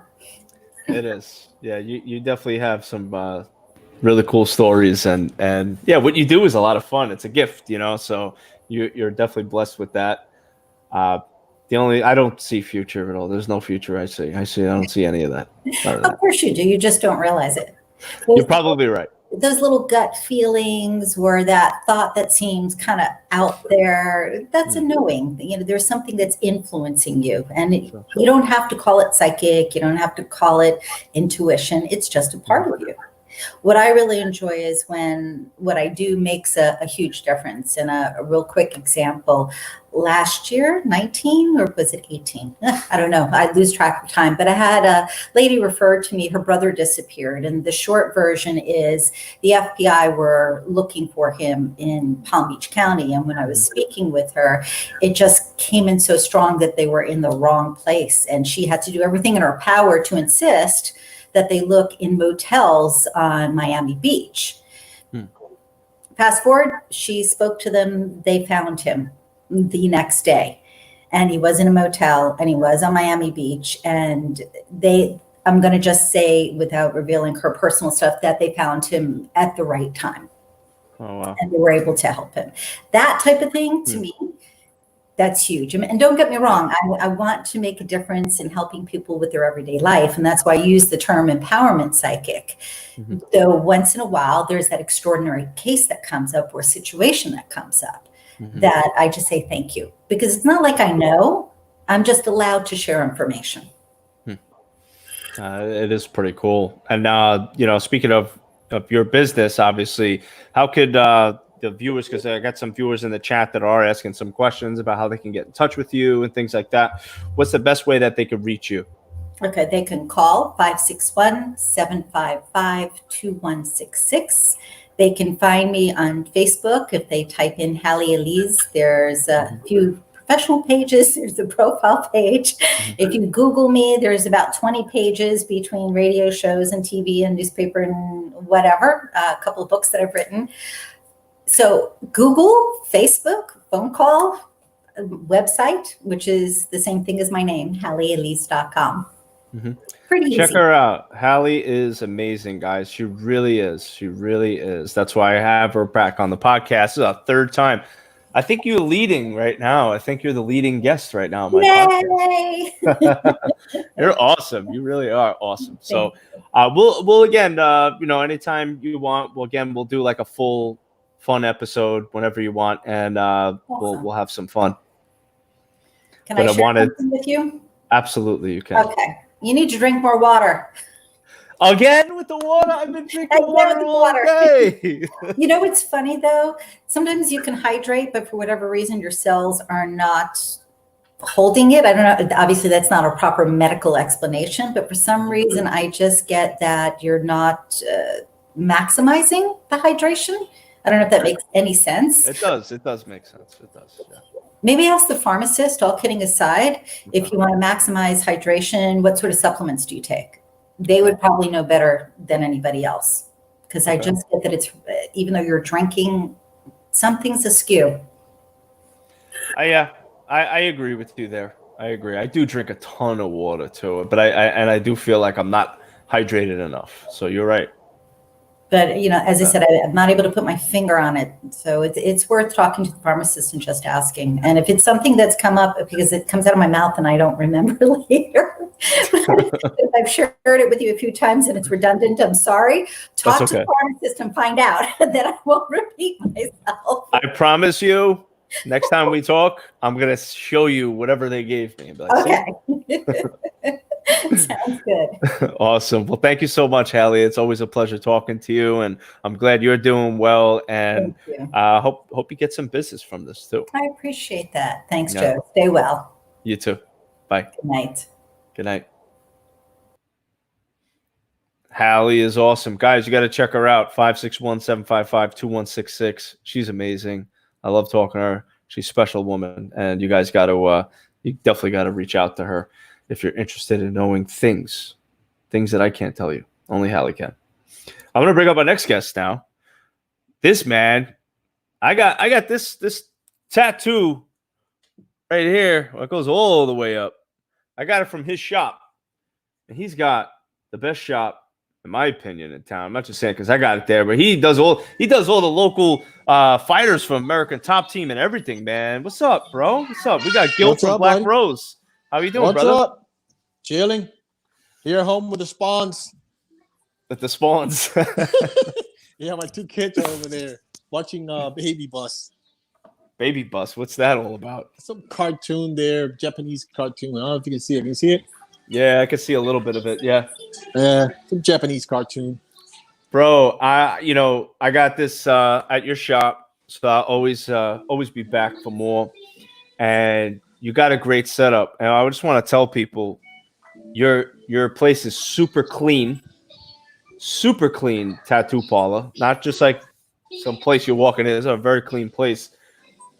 A: It is. Yeah, you definitely have some really cool stories. And yeah, what you do is a lot of fun. It's a gift, so you're definitely blessed with that. I don't see future at all. There's no future. I don't see any of that.
E: Of course you do. You just don't realize it.
A: You're probably right.
E: Those little gut feelings or that thought that seems kind of out there, that's a knowing. There's something that's influencing you. And you don't have to call it psychic. You don't have to call it intuition. It's just a part of you. What I really enjoy is when what I do makes a huge difference. And a real quick example, last year, 19 or was it 18? I don't know. I lose track of time. But I had a lady referred to me. Her brother disappeared. And the short version is the FBI were looking for him in Palm Beach County. And when I was speaking with her, it just came in so strong that they were in the wrong place. And she had to do everything in her power to insist that they look in motels on Miami Beach. Fast forward, she spoke to them. They found him the next day. And he was in a motel and he was on Miami Beach. And I'm going to just say, without revealing her personal stuff, that they found him at the right time.
A: Oh, wow.
E: And they were able to help him. That type of thing, to me, that's huge. And don't get me wrong, I want to make a difference in helping people with their everyday life. And that's why I use the term empowerment psychic. Mm-hmm. Though once in a while, there's that extraordinary case that comes up or situation that comes up that I just say thank you. Because it's not like I know, I'm just allowed to share information.
A: It is pretty cool. And, speaking of your business, obviously, how could the viewers, because I got some viewers in the chat that are asking some questions about how they can get in touch with you and things like that. What's the best way that they could reach you?
E: Okay, they can call 561-755-2166. They can find me on Facebook if they type in Hallie Elise. There's a few professional pages. There's a profile page. If you Google me, there's about 20 pages between radio shows and TV and newspaper and whatever, a couple of books that I've written. So Google, Facebook, phone call, website, which is the same thing as my name, HallieElise.com. Pretty easy.
A: Check her out. Hallie is amazing, guys. She really is. She really is. That's why I have her back on the podcast. This is our third time. I think you're leading right now. I think you're the leading guest right now.
E: Yay!
A: You're awesome. You really are awesome. So we'll again, anytime you want, we'll do like a full fun episode whenever you want, and
E: Awesome.
A: we'll have some fun.
E: Can I share something with you?
A: Absolutely, you can.
E: Okay. You need to drink more water.
A: Again with the water. I've been drinking water all day.
E: You know what's funny though? Sometimes you can hydrate, but for whatever reason, your cells are not holding it. I don't know. Obviously, that's not a proper medical explanation, but for some reason, I just get that you're not maximizing the hydration. I don't know if that makes any sense.
A: It does. It does make sense. It does. Yeah.
E: Maybe ask the pharmacist, all kidding aside, if you want to maximize hydration, what sort of supplements do you take? They would probably know better than anybody else. Because I just get that it's, even though you're drinking, something's askew.
A: I agree with you there. I agree. I do drink a ton of water too, but I do feel like I'm not hydrated enough. So you're right.
E: But, as I said, I'm not able to put my finger on it. So it's worth talking to the pharmacist and just asking. And if it's something that's come up because it comes out of my mouth and I don't remember later, if I've shared it with you a few times and it's redundant, I'm sorry. Talk to the pharmacist and find out that I won't repeat myself.
A: I promise you, next time we talk, I'm going to show you whatever they gave me.
E: Okay. Sounds good.
A: Awesome. Well, thank you so much, Hallie. It's always a pleasure talking to you, and I'm glad you're doing well. And hope you get some business from this too.
E: I appreciate that. Thanks, Joe. Stay well.
A: You too. Bye.
E: Good night.
A: Good night. Hallie is awesome. Guys, you got to check her out. 561-755-2166. She's amazing. I love talking to her. She's a special woman, and you guys got to you definitely got to reach out to her if you're interested in knowing things that I can't tell you. Only Hallie can. I'm going to bring up our next guest now. This man, I got this tattoo right here. It goes all the way up. I got it from his shop, and he's got the best shop, in my opinion, in town. I'm not just saying because I got it there, but he does all the local fighters from American Top Team and everything, man. What's up, bro? What's up? We got Gil from Black buddy? Rose. How you doing, brother?
F: What's up? Chilling. Here at home with the spawns.
A: With the spawns.
F: Yeah, my two kids are over there watching Baby Bus.
A: Baby Bus. What's that all about?
F: Some cartoon there, Japanese cartoon. I don't know if you can see it. Can you see it?
A: Yeah, I can see a little bit of it. Yeah.
F: Some Japanese cartoon.
A: Bro, I got this at your shop, so I'll always be back for more. And you got a great setup. And I just want to tell people your place is super clean tattoo parlor. Not just like some place you're walking in. It's a very clean place.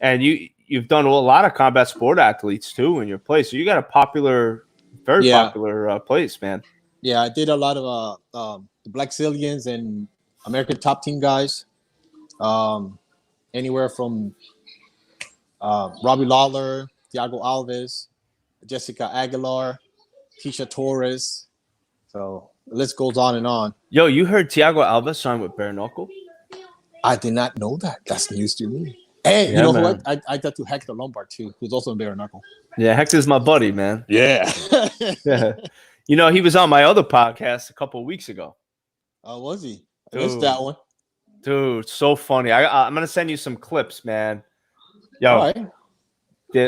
A: And you've done a lot of combat sport athletes too in your place. So you got a very popular place, man.
F: Yeah, I did a lot of the Black Zillions and American Top Team guys. Anywhere from Robbie Lawler, Thiago Alves, Jessica Aguilar, Tisha Torres. So the list goes on and on.
A: Yo, you heard Thiago Alves signed with Bare Knuckle?
F: I did not know that. That's news to me. Hey, you know what? I got to Hector Lombard too, who's also in Bare Knuckle. Yeah,
A: Hector's my buddy, man.
F: Yeah.
A: Yeah. He was on my other podcast a couple of weeks ago.
F: Oh, was he? I missed that one.
A: Dude, so funny. I'm gonna send you some clips, man. Yo,
F: all right.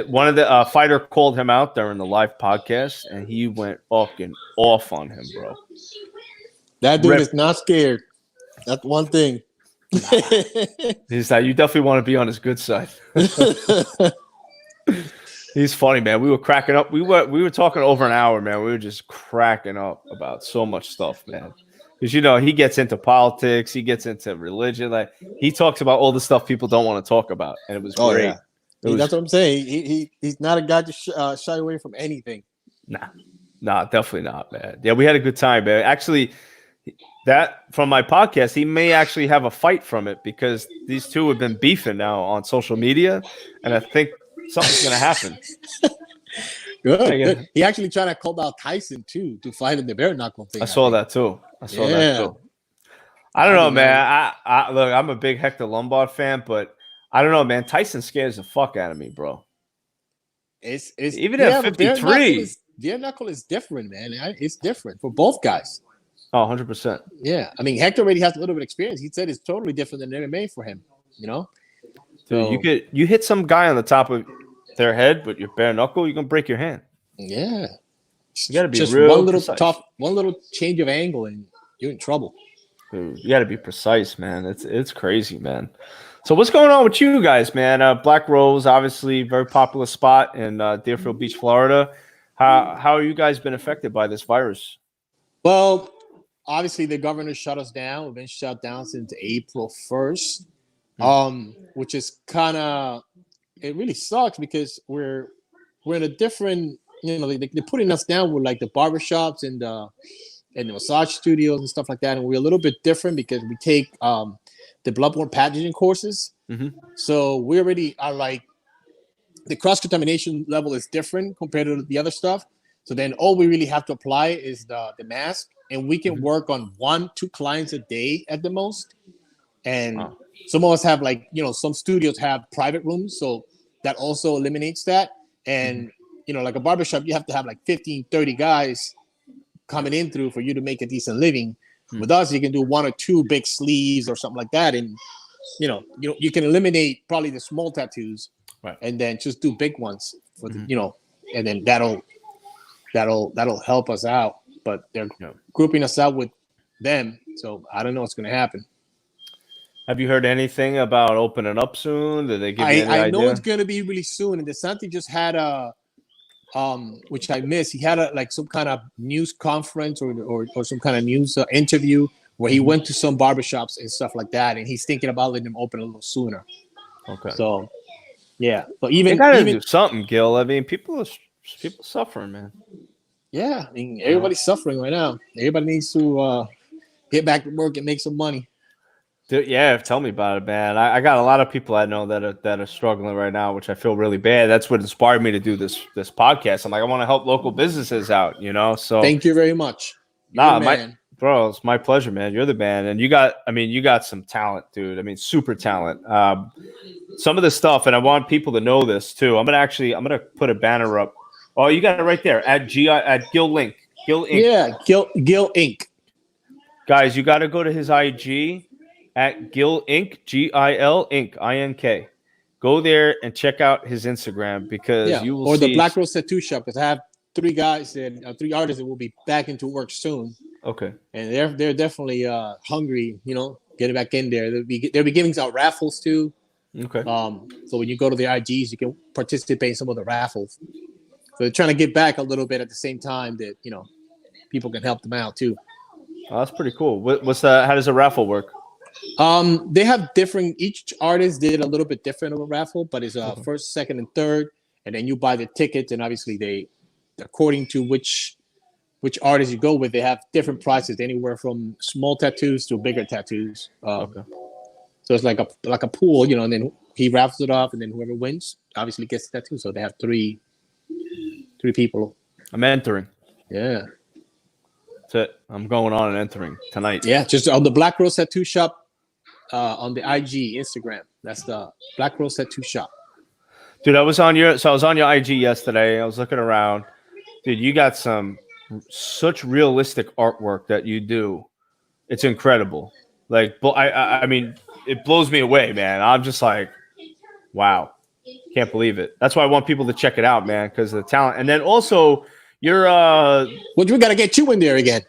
A: One of the fighter called him out during the live podcast, and he went fucking off on him, bro.
F: That dude is not scared. That's one thing.
A: He's like, you definitely want to be on his good side. He's funny, man. We were cracking up. We were talking over an hour, man. We were just cracking up about so much stuff, man. Because he gets into politics, he gets into religion. Like he talks about all the stuff people don't want to talk about, and it was great.
F: Yeah. That's what I'm saying. He's not a guy to shy away from anything.
A: Nah, definitely not, man. Yeah, we had a good time, man. Actually, that from my podcast, he may actually have a fight from it because these two have been beefing now on social media, and I think something's gonna happen.
F: Good. He actually tried to call out Tyson too to fight in the bare knuckle thing.
A: I saw that too. I don't know, man. Look, I'm a big Hector Lombard fan, but I don't know, man. Tyson scares the fuck out of me, bro.
F: It's
A: even at 53.
F: Bare knuckle is different, man. It's different for both guys.
A: Oh, 100%.
F: Yeah, I mean, Hector already has a little bit of experience. He said it's totally different than MMA for him. You know,
A: so, dude, you hit some guy on the top of their head with your bare knuckle, you're gonna break your hand.
F: Yeah,
A: you gotta be
F: just
A: real
F: one little
A: precise.
F: one little change of angle, and you're in trouble.
A: Dude, you gotta be precise, man. It's crazy, man. So what's going on with you guys, man? Black Rose, obviously, very popular spot in Deerfield Beach, Florida. How have you guys been affected by this virus?
F: Well, obviously the governor shut us down. We've been shut down since April 1st, which is kind of, it really sucks because we're in a different, you know, they're putting us down with like the barbershops and the massage studios and stuff like that, and we're a little bit different because we take the bloodborne pathogen courses. So we already are like, the cross-contamination level is different compared to the other stuff. So then all we really have to apply is the mask, and we can work on 1-2 clients a day at the most. And some of us have, like, you know, some studios have private rooms, so that also eliminates that. And, you know, like a barbershop, you have to have like 15, 30 guys coming in through for you to make a decent living. With us, you can do 1 or 2 big sleeves or something like that. And, you know, you can eliminate probably the small tattoos, right, and then just do big ones for the, you know, and then that'll help us out. But they're grouping us out with them, so I don't know what's going to happen.
A: Have you heard anything about opening up soon? Did they give you any
F: I
A: idea?
F: know it's going to be really soon. And DeSanti just had a which I missed. He had like some kind of news conference or some kind of news interview where he went to some barbershops and stuff like that, and he's thinking about letting them open a little sooner. Okay. So, yeah. But
A: you gotta do something, Gil. I mean, people suffering, man.
F: Yeah, I mean, everybody's suffering right now. Everybody needs to get back to work and make some money.
A: Dude, yeah, tell me about it, man. I got a lot of people I know that are struggling right now, which I feel really bad. That's what inspired me to do this podcast. I'm like, I want to help local businesses out, you know. So
F: thank you very much.
A: Bro, it's my pleasure, man. You're the man, and you got some talent, dude. I mean, super talent. Some of the stuff, and I want people to know this too. I'm gonna put a banner up. Oh, you got it right there at Gil Link. Gil Inc.
F: Yeah, Gil Inc.
A: Guys, you got to go to his IG at Gil Inc. GIL Inc. INK. Go there and check out his Instagram because you will see.
F: The Black Rose Tattoo Shop, because I have 3 guys and 3 artists that will be back into work soon.
A: Okay.
F: And they're definitely hungry, you know, getting back in there. They'll be giving out raffles too.
A: Okay.
F: So when you go to the IGs, you can participate in some of the raffles. So they're trying to get back a little bit at the same time that, you know, people can help them out too.
A: Oh, that's pretty cool. What's that? How does a raffle work?
F: They have different. Each artist did a little bit different of a raffle, but it's first, second, and third, and then you buy the tickets, and obviously they, according to which artist you go with, they have different prices, anywhere from small tattoos to bigger tattoos. So it's like a pool, you know, and then he raffles it off, and then whoever wins obviously gets the tattoo. So they have three people.
A: I'm entering.
F: Yeah.
A: That's it. I'm going on and entering tonight.
F: Yeah, just on the Black Rose Tattoo Shop on the IG, Instagram. That's the Black Rose Tattoo Shop.
A: Dude, I was on your IG yesterday. I was looking around. Dude, you got such realistic artwork that you do. It's incredible. Like, I mean, it blows me away, man. I'm just like, wow. Can't believe it. That's why I want people to check it out, man, because of the talent. And then also, you're well,
F: we gotta get you in there again.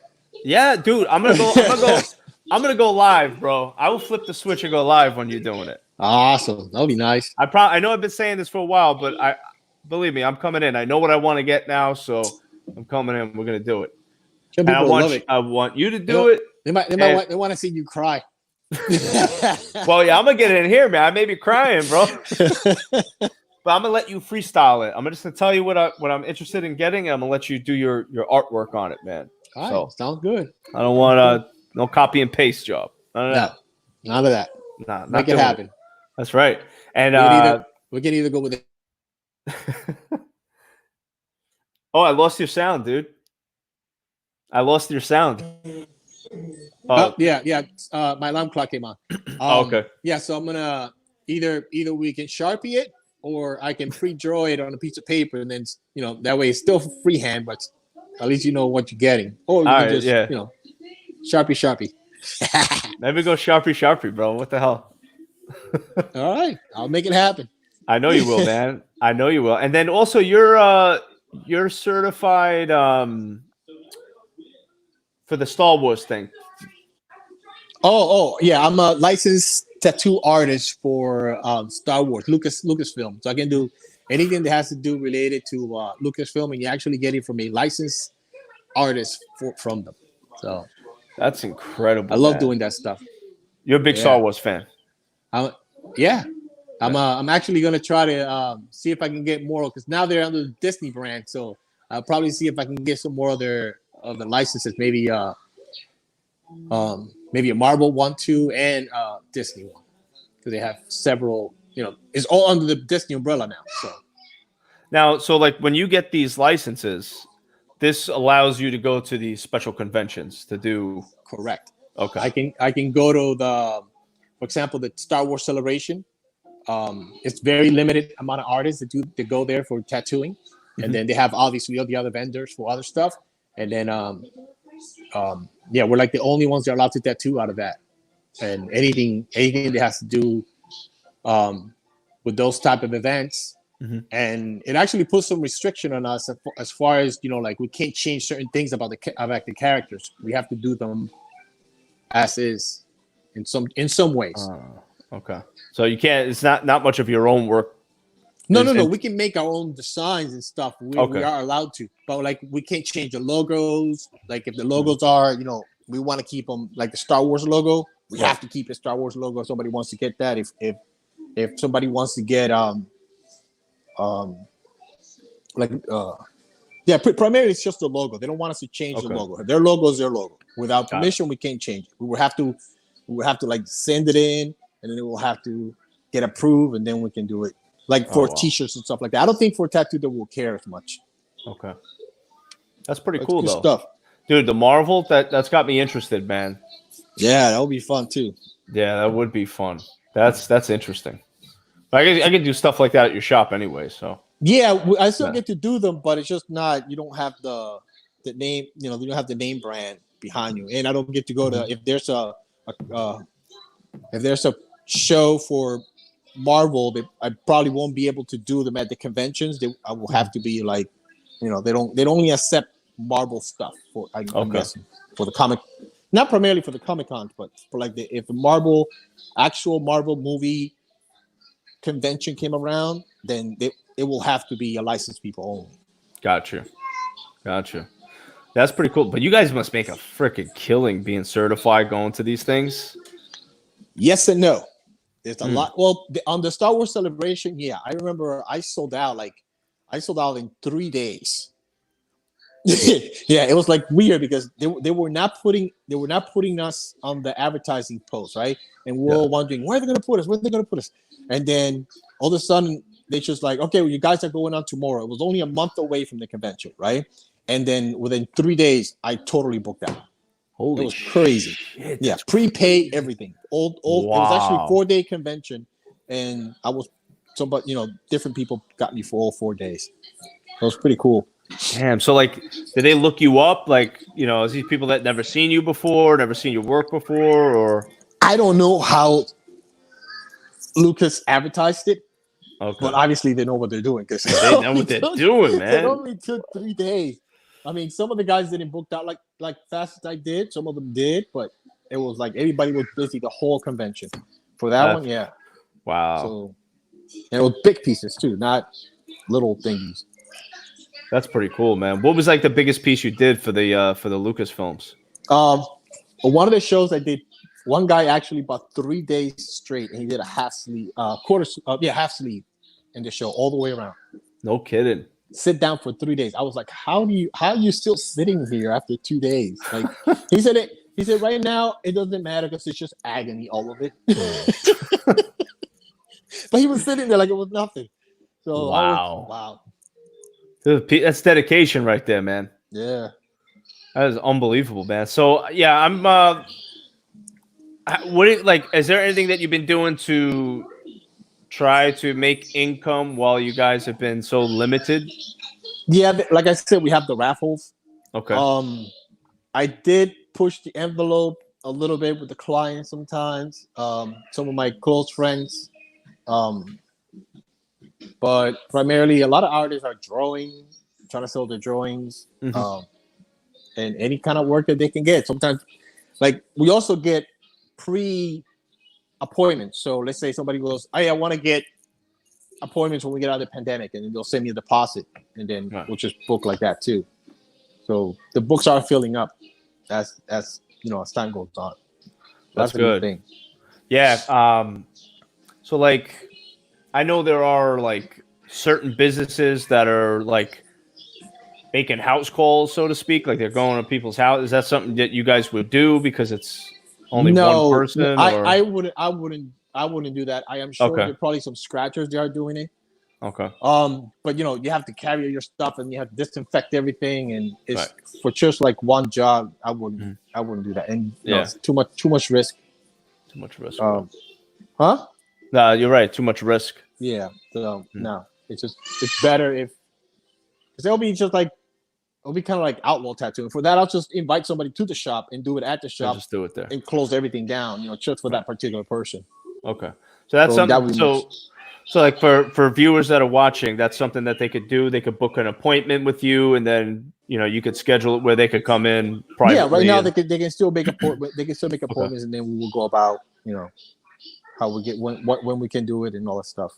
A: Yeah, dude. I'm gonna go live, bro. I will flip the switch and go live when you're doing it.
F: Awesome. That'll be nice.
A: I know I've been saying this for a while, but believe me, I'm coming in. I know what I want to get now, so I'm coming in. We're gonna do it. And I want you to do it.
F: They want to see you cry.
A: Well, yeah, I'm gonna get it in here, man. I may be crying, bro. But I'm gonna let you freestyle it. I'm just gonna tell you what I'm interested in getting, and I'm gonna let you do your artwork on it, man.
F: All right, so sounds good.
A: I don't want no copy and paste job. None
F: of that.
A: Nah,
F: make it happen.
A: That's right. And
F: we can either go with it.
A: Oh, I lost your sound, dude. I lost your sound.
F: Yeah. My alarm clock came on.
A: Okay.
F: Yeah, so I'm gonna either we can Sharpie it, or I can pre-draw it on a piece of paper, and then that way it's still freehand, but at least you know what you're getting. Or you can just Sharpie.
A: Maybe go Sharpie, bro. What the hell?
F: All right, I'll make it happen.
A: I know you will, man. I know you will. And then also you're certified for the Star Wars thing.
F: Oh yeah, I'm a licensed tattoo artist for Star Wars, Lucasfilm. So I can do anything that has to do related to Lucasfilm, and you actually get it from a licensed artist from them. So
A: that's incredible.
F: I love doing that stuff.
A: You're a big Star Wars fan.
F: I'm actually gonna try to see if I can get more, because now they're under the Disney brand. So I'll probably see if I can get some more of the licenses. Maybe maybe a Marvel one, too, and Disney one, because they have several. It's all under the Disney umbrella now.
A: So like when you get these licenses, this allows you to go to these special conventions to do.
F: Correct.
A: Okay.
F: I can go to for example, the Star Wars Celebration. It's very limited amount of artists that go there for tattooing, and then they have obviously all the other vendors for other stuff, and then we're like the only ones that are allowed to tattoo out of that, and anything that has to do with those type of events. And it actually puts some restriction on us as far as like we can't change certain things about the characters. We have to do them as is in some ways.
A: Okay. So you can't. It's not much of your own work.
F: No. We can make our own designs and stuff. We are allowed to, but like we can't change the logos. Like if the logos are, we want to keep them like the Star Wars logo. We have to keep the Star Wars logo. If somebody wants to get that, if somebody wants to get primarily it's just the logo. They don't want us to change the logo. Their logo is their logo. Without permission, we can't change it. We would have to like send it in, and then it will have to get approved, and then we can do it. Like for T-shirts and stuff like that. I don't think for a tattoo they will care as much.
A: Okay, that's pretty cool though.
F: Stuff.
A: Dude, the Marvel that's got me interested, man.
F: Yeah, that would be fun too.
A: Yeah, that would be fun. That's interesting. I can do stuff like that at your shop anyway. So
F: yeah, I still get to do them, but it's just not. You don't have the name. You don't have the name brand behind you, and I don't get to go to if there's a show for Marvel, I probably won't be able to do them at the conventions. I will have to be like, they only accept Marvel stuff I'm guessing for the comic, not primarily for the Comic Cons, but for like if the actual Marvel movie convention came around, then it will have to be a licensed people only.
A: Gotcha. That's pretty cool. But you guys must make a freaking killing being certified going to these things.
F: Yes and no. There's a lot. Well, on the Star Wars Celebration, yeah, I remember I sold out in 3 days. Yeah, it was like weird because they were not putting us on the advertising post, right? And we're all wondering where are they going to put us, and then all of a sudden they just like, okay, well, you guys are going on tomorrow. It was only a month away from the convention, right? And then within 3 days, I totally booked out.
A: Holy,
F: it was crazy.
A: Shit,
F: yeah, prepay everything. Wow. It was actually a 4-day convention, and I was different people got me for all 4 days. It was pretty cool.
A: Damn. So like, did they look you up? Like, is these people that never seen you before, never seen your work before, or?
F: I don't know how Lucas advertised it, but obviously they know what they're doing because
A: they know what they're doing, man.
F: It only took 3 days. I mean, some of the guys didn't book out like fast as I did. Some of them did, but it was like everybody was busy the whole convention. For that one, yeah.
A: Wow.
F: So, and it was big pieces too, not little thingies.
A: That's pretty cool, man. What was like the biggest piece you did for the Lucasfilms?
F: One of the shows I did, one guy actually bought 3 days straight, and he did a half sleeve half sleeve in the show all the way around.
A: No kidding.
F: Sit down for 3 days. I was like, how are you still sitting here after 2 days? Like he said right now it doesn't matter because it's just agony, all of it. But he was sitting there like it was nothing. So wow.
A: That's dedication right there, man.
F: Yeah.
A: That is unbelievable, man. So yeah, I'm is there anything that you've been doing to try to make income while you guys have been so limited?
F: Yeah, like I said, we have the raffles.
A: Okay.
F: I did push the envelope a little bit with the clients sometimes. Some of my close friends. But primarily, a lot of artists are drawing, trying to sell their drawings, and any kind of work that they can get. Sometimes, like we also get pre-appointments. So let's say somebody goes, "Hey, I want to get appointments when we get out of the pandemic," and then they'll send me a deposit, and then we'll just book like that too. So the books are filling up as as time goes on.
A: That's
F: a
A: good.
F: Good thing.
A: Yeah. So like, I know there are like certain businesses that are like making house calls, so to speak, like they're going to people's house. Is that something that you guys would do because it's only one person?
F: I wouldn't do that. I am sure there are probably some scratchers that are doing it.
A: Okay.
F: But you have to carry your stuff and you have to disinfect everything, and it's for just like one job. I wouldn't do that, and it's too much risk.
A: Too much risk.
F: Huh?
A: No, you're right. Too much risk.
F: Yeah. So no, it's better if, because it'll be kind of like outlaw tattooing. For that, I'll just invite somebody to the shop and do it at the shop.
A: Just do it there
F: and close everything down. Just for that particular person.
A: Okay. So that's something. So like for viewers that are watching, that's something that they could do. They could book an appointment with you, and then you could schedule it where they could come in privately.
F: Yeah, right now they can still make appointments. They can still make appointments, and then we will go about how we get when we can do it and all that stuff.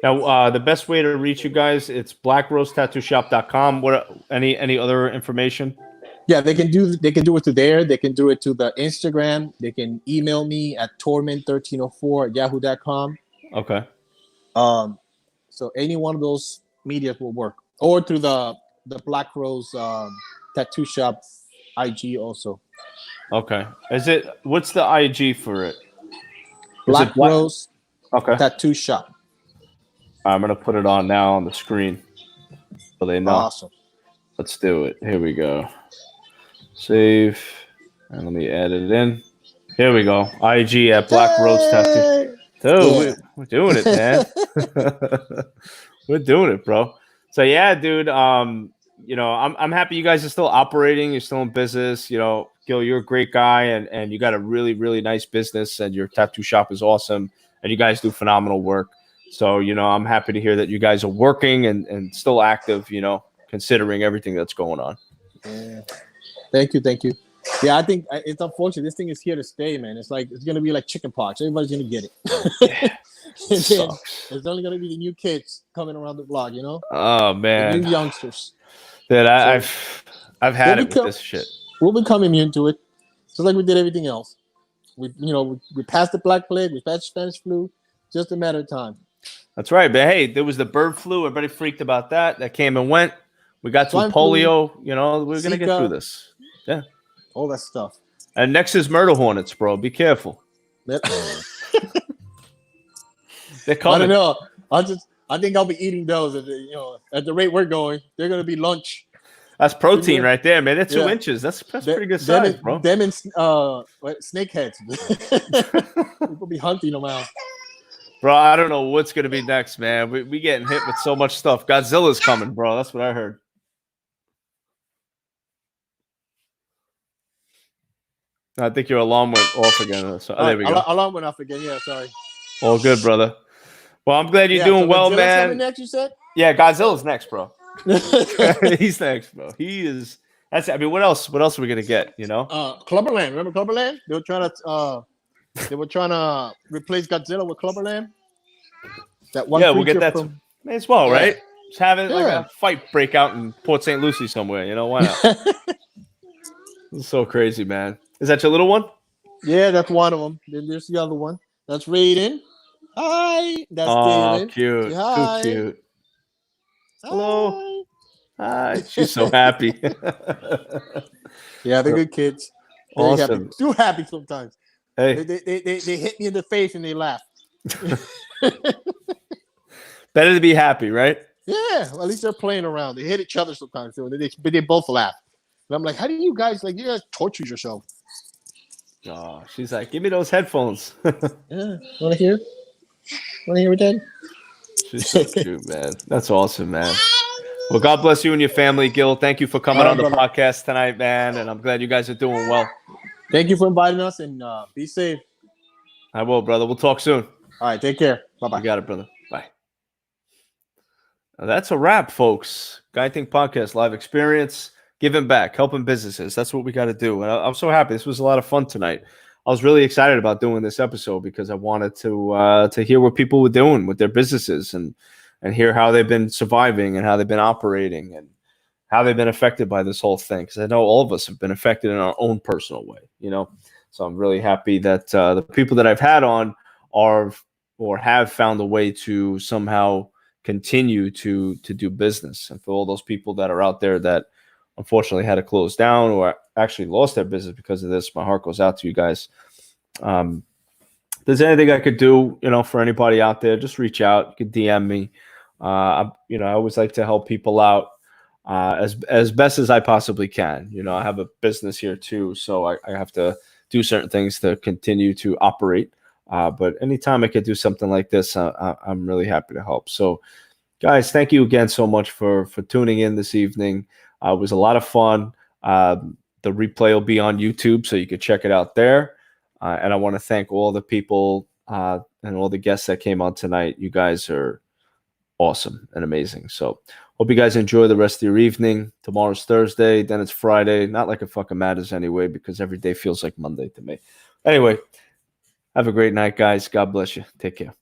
A: Now, the best way to reach you guys, it's blackrosettatooshop.com. What any other information?
F: Yeah, they can do it to there. They can do it to the Instagram. They can email me at torment1304@yahoo.com.
A: Okay.
F: So any one of those media will work, or through the Black Rose Tattoo Shop IG also.
A: Okay. What's the IG for it?
F: Black Rose Tattoo Shop.
A: I'm gonna put it on now on the screen so they know.
F: Awesome.
A: Let's do it. Here we go. Save, and let me add it in. Here we go. IG at Black Rose Tattoo. Dude, we're doing it, man. We're doing it, bro. So yeah, dude. I'm happy you guys are still operating. You're still in business. Gil, you're a great guy, and you got a really, really nice business, and your tattoo shop is awesome, and you guys do phenomenal work. So I'm happy to hear that you guys are working and still active. Considering everything that's going on.
F: Yeah. Thank you. Yeah, I think it's unfortunate. This thing is here to stay, man. It's gonna be like chicken pox. Everybody's gonna get it. It's only gonna be the new kids coming around the block,
A: Oh man,
F: the new youngsters.
A: That I've had it with this shit.
F: We'll become immune to it, just like we did everything else. We passed the Black Plague, we passed the Spanish flu, just a matter of time.
A: That's right, but hey, there was the bird flu. Everybody freaked about that. That came and went. We got some polio. We're gonna get through this. Yeah.
F: All that stuff.
A: And next is murder hornets, bro. Be careful. They're coming.
F: I don't know. I think I'll be eating those at the rate we're going. They're gonna be lunch.
A: That's protein right there, man. That's 2 inches. That's pretty good size, bro.
F: Them and snakeheads. People be hunting them out.
A: Bro, I don't know what's gonna be next, man. We getting hit with so much stuff. Godzilla's coming, bro. That's what I heard. I think your alarm went off again. So, there we go.
F: Alarm went off again. Yeah, sorry.
A: All good, brother. Well, I'm glad you're doing well, man.
F: Next, you said?
A: Yeah, Godzilla's next, bro. He's next, bro. He is. What else? What else are we gonna get?
F: Clubberland. Remember Clubberland? They were trying to replace Godzilla with Clubberland. That one.
A: Yeah, we'll get that. May as well, right? Just have it like a fight break out in Port St. Lucie somewhere. Why not? It's so crazy, man. Is that your little one?
F: Yeah, that's one of them. Then there's the other one. That's Raiden. Hi. That's David.
A: Cute. Hi. Too cute. Hello. Hi. She's so happy.
F: Yeah, they're good kids. Very
A: awesome.
F: Happy. Too happy sometimes.
A: Hey.
F: They hit me in the face and they laugh.
A: Better to be happy, right?
F: Yeah. Well, at least they're playing around. They hit each other sometimes too, but they both laugh. And I'm like, how do you guys torture yourself?
A: Oh, she's like, give me those headphones.
F: Yeah, want to hear? when you were dead.
A: She's so cute, man. That's awesome, man. Well, God bless you and your family, Gil. Thank you for coming on the podcast tonight, man. And I'm glad you guys are doing well.
F: Thank you for inviting us, and be safe.
A: I will, brother. We'll talk soon.
F: All right, take care. Bye-bye.
A: You got it, brother. Bye. Now, that's a wrap, folks. Guy Think Podcast, live experience, giving back, helping businesses. That's what we got to do. And I'm so happy. This was a lot of fun tonight. I was really excited about doing this episode because I wanted to hear what people were doing with their businesses and hear how they've been surviving and how they've been operating and how they've been affected by this whole thing. Because I know all of us have been affected in our own personal way, you know. So I'm really happy that the people that I've had on are or have found a way to somehow continue to do business. And for all those people that are out there that unfortunately had to close down or actually lost their business because of this, my heart goes out to you guys. If there's anything I could do, you know, for anybody out there, just reach out. You can DM me. I always like to help people out as best as I possibly can. You know, I have a business here too, so I have to do certain things to continue to operate. But anytime I could do something like this, I'm really happy to help. So, guys, thank you again so much for tuning in this evening. It was a lot of fun. The replay will be on YouTube, so you can check it out there. And I want to thank all the people and all the guests that came on tonight. You guys are awesome and amazing. So hope you guys enjoy the rest of your evening. Tomorrow's Thursday, then it's Friday. Not like it fucking matters anyway, because every day feels like Monday to me. Anyway, have a great night, guys. God bless you. Take care.